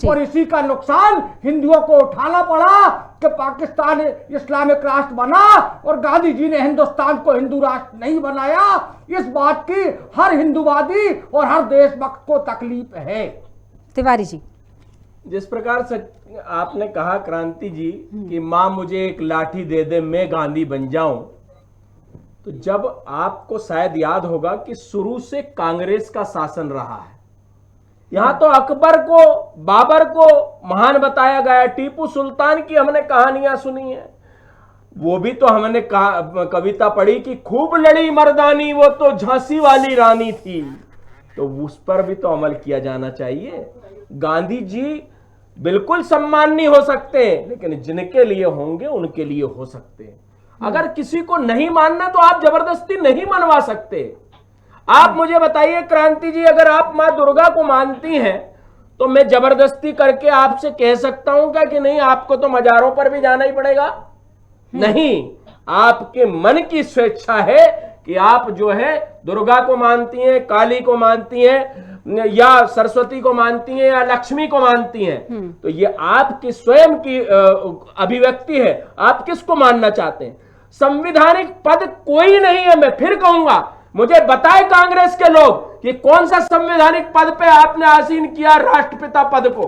और इसी का नुकसान हिंदुओं को उठाना पड़ा कि पाकिस्तान इस्लामिक राष्ट्र बना और गांधी जी ने हिंदुस्तान को हिंदू राष्ट्र नहीं बनाया। इस बात की हर हिंदूवादी और हर देशभक्त को तकलीफ है। तिवारी जी, जिस प्रकार से आपने कहा क्रांति जी कि माँ मुझे एक लाठी दे दे मैं गांधी बन जाऊं, तो जब आपको शायद याद होगा कि शुरू से कांग्रेस का शासन रहा है। यहां तो अकबर को, बाबर को महान बताया गया, टीपू सुल्तान की हमने कहानियां सुनी है। वो भी तो हमने कविता पढ़ी कि खूब लड़ी मर्दानी वो तो झांसी वाली रानी थी, तो उस पर भी तो अमल किया जाना चाहिए। गांधी जी बिल्कुल सम्माननीय हो सकते हैं, लेकिन जिनके लिए होंगे उनके लिए हो सकते हैं। अगर किसी को नहीं मानना तो आप जबरदस्ती नहीं मनवा सकते। आप मुझे बताइए क्रांति जी, अगर आप मां दुर्गा को मानती हैं तो मैं जबरदस्ती करके आपसे कह सकता हूं क्या कि नहीं आपको तो मजारों पर भी जाना ही पड़ेगा? नहीं, आपके मन की स्वेच्छा है कि आप जो है दुर्गा को मानती हैं, काली को मानती हैं, या सरस्वती को मानती हैं, या लक्ष्मी को मानती हैं, तो ये आपकी स्वयं की अभिव्यक्ति है। आप किसको मानना चाहते हैं? संवैधानिक पद कोई नहीं है। मैं फिर कहूंगा, मुझे बताए कांग्रेस के लोग कि कौन सा संवैधानिक पद पे आपने आसीन किया राष्ट्रपिता पद को?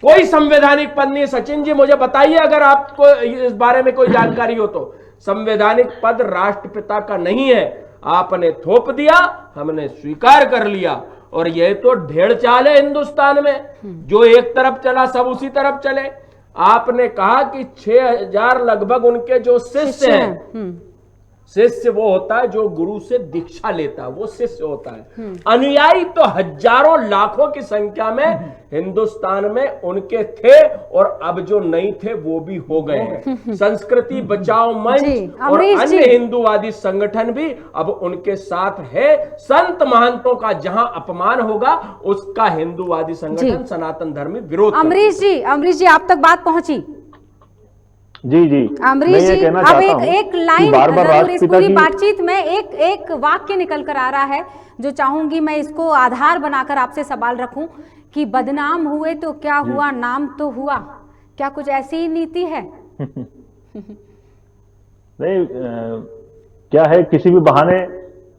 कोई संवैधानिक पद नहीं। सचिन जी मुझे बताइए अगर आपको इस बारे में कोई जानकारी हो तो। संवैधानिक पद राष्ट्रपिता का नहीं है। आपने थोप दिया, हमने स्वीकार कर लिया, और यह तो ढेर चाल है हिंदुस्तान में, जो एक तरफ चला सब उसी तरफ चले। आपने कहा कि 6000 लगभग उनके जो शिष्य हैं, शिष्य वो होता है जो गुरु से दीक्षा लेता है, वो शिष्य होता है। अनुयायी तो हजारों लाखों की संख्या में हिंदुस्तान में उनके थे, और अब जो नहीं थे वो भी हो गए हैं। संस्कृति बचाओ मंच और अन्य हिंदूवादी संगठन भी अब उनके साथ है। संत महंतों का जहां अपमान होगा उसका हिंदूवादी संगठन सनातन धर्मी विरोध। अमरीश जी आप तक बात पहुंची? जी जी, अमरीश जी, अब एक लाइन जरूर इस पूरी बातचीत में एक वाक्य निकल कर आ रहा है जो चाहूंगी मैं इसको आधार बनाकर आपसे सवाल रखूं कि बदनाम हुए तो क्या हुआ, नाम तो हुआ। क्या कुछ ऐसी ही नीति है? नहीं, क्या है, किसी भी बहाने,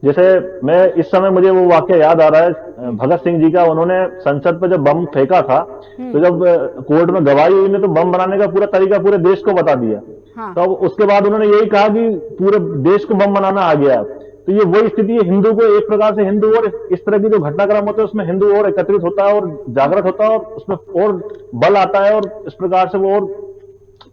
जैसे मैं इस समय मुझे वो वाक्य याद आ रहा है भगत सिंह जी का। उन्होंने संसद पर जब बम फेंका था तो जब कोर्ट में गवाही हुई ने तो बम बनाने का पूरा तरीका पूरे देश को बता दिया। हाँ। तो उसके बाद उन्होंने यही कहा कि पूरे देश को बम बनाना आ गया। तो ये वही स्थिति है, हिंदू को एक प्रकार से हिंदू और इस तरह की जो घटनाक्रम होते हैं उसमें हिंदू और एकत्रित होता है और जागृत होता है और उसमें और बल आता है और इस प्रकार से वो और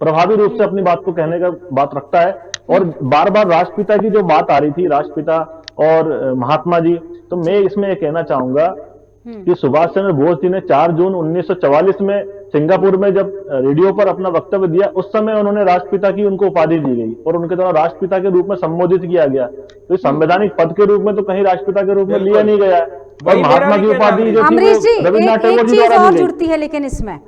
प्रभावी रूप से अपनी बात को कहने का बात रखता है। और बार बार राष्ट्रपिता की जो बात आ रही थी, राष्ट्रपिता और महात्मा जी, तो मैं इसमें ये कहना चाहूंगा कि सुभाष चंद्र बोस जी ने 4 जून 1944 में सिंगापुर में जब रेडियो पर अपना वक्तव्य दिया, उस समय उन्होंने राष्ट्रपिता की उनको उपाधि दी गई और उनके द्वारा राष्ट्रपिता के रूप में संबोधित किया गया। तो संवैधानिक पद के रूप में तो कहीं राष्ट्रपिता के रूप में लिया नहीं गया। और महात्मा की उपाधि जो अमरीश जी, रविन्द्रनाथ एक टैगोर जी चीज द्वारा और दी गई। जुड़ती है लेकिन इसमें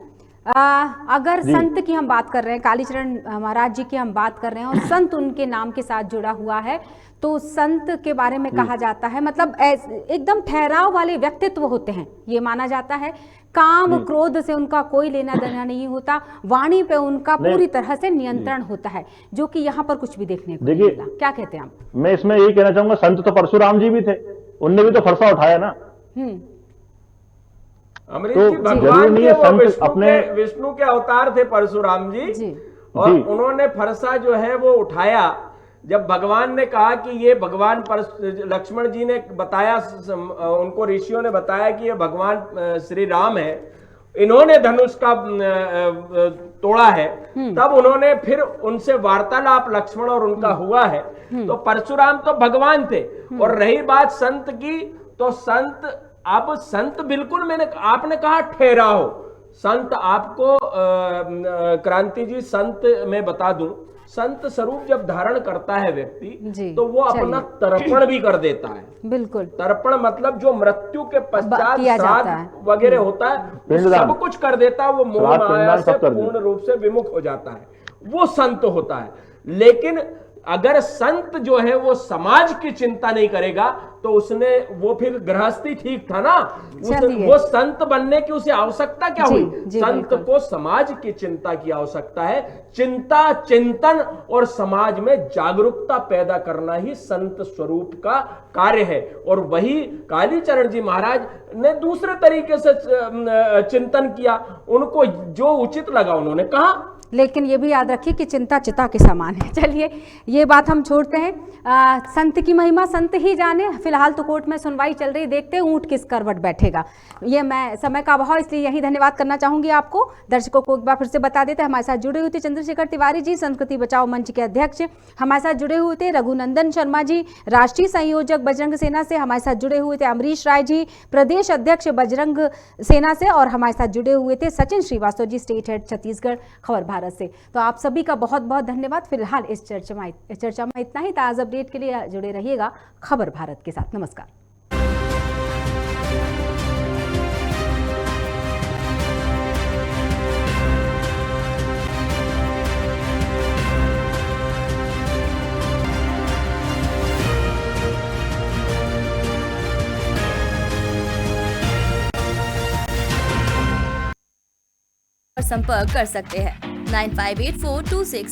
अगर संत की हम बात कर रहे हैं, कालीचरण महाराज जी की हम बात कर रहे हैं और संत उनके नाम के साथ जुड़ा हुआ है, तो संत के बारे में कहा जाता है मतलब एकदम ठहराव वाले व्यक्तित्व होते हैं, ये माना जाता है। काम क्रोध से उनका कोई लेना देना नहीं होता, वाणी पे उनका पूरी तरह से नियंत्रण होता है, जो कि यहाँ पर कुछ भी देखने को नहीं मिला। क्या कहते हैं आप? मैं इसमें यही कहना चाहूंगा, संत तो परशुराम जी भी थे, उनने भी तो फरसा उठाया ना। अमरीश जी, भगवान के वो विष्णु के अवतार थे परशुराम जी, और उन्होंने फरसा जो है वो उठाया जब भगवान ने कहा कि ये भगवान लक्ष्मण जी ने बताया, उनको ऋषियों ने बताया कि ये भगवान श्री राम है, इन्होंने धनुष का तोड़ा है, तब उन्होंने फिर उनसे वार्तालाप लक्ष्मण और उनका हुआ है। तो परशुराम तो भगवान थे। और रही बात संत की, तो संत, अब संत बिल्कुल आपने कहा ठहराओ, संत आपको क्रांति जी, संत मैं बता दूं, संत स्वरूप जब धारण करता है व्यक्ति तो वो अपना तर्पण भी कर देता है। बिल्कुल, तर्पण मतलब जो मृत्यु के पश्चात श्राद्ध वगैरह होता है, सब कुछ कर देता है। वो मोह माया से पूर्ण रूप से विमुख हो जाता है, वो संत होता है। लेकिन अगर संत जो है वो समाज की चिंता नहीं करेगा तो उसने, वो फिर गृहस्थी ठीक था ना, वो संत बनने की उसे आवश्यकता क्या हुई? संत को समाज की चिंता की आवश्यकता है। चिंता, चिंतन और समाज में जागरूकता पैदा करना ही संत स्वरूप का कार्य है। और वही कालीचरण जी महाराज ने दूसरे तरीके से चिंतन किया, उनको जो उचित लगा उन्होंने कहा। लेकिन ये भी याद रखिए कि चिंता चिता के समान है। चलिए ये बात हम छोड़ते हैं, संत की महिमा संत ही जाने। फिलहाल तो कोर्ट में सुनवाई चल रही, देखते हैं ऊंट किस करवट बैठेगा। ये मैं समय का अभाव इसलिए यही धन्यवाद करना चाहूंगी आपको। दर्शकों को एक बार फिर से बता देते हैं, हमारे साथ जुड़े हुए थे चंद्रशेखर तिवारी जी, संस्कृति बचाओ मंच के अध्यक्ष। हमारे साथ जुड़े हुए थे रघुनंदन शर्मा जी, राष्ट्रीय संयोजक बजरंग सेना से। हमारे साथ जुड़े हुए थे अमरीश राय जी, प्रदेश अध्यक्ष बजरंग सेना से। और हमारे साथ जुड़े हुए थे सचिन श्रीवास्तव जी, स्टेट हेड छत्तीसगढ़ खबर भारत से। तो आप सभी का बहुत बहुत धन्यवाद। फिलहाल इस चर्चा में इतना ही। ताज़ा अपडेट के लिए जुड़े रहिएगा खबर भारत के साथ। नमस्कार। संपर्क कर सकते हैं 958426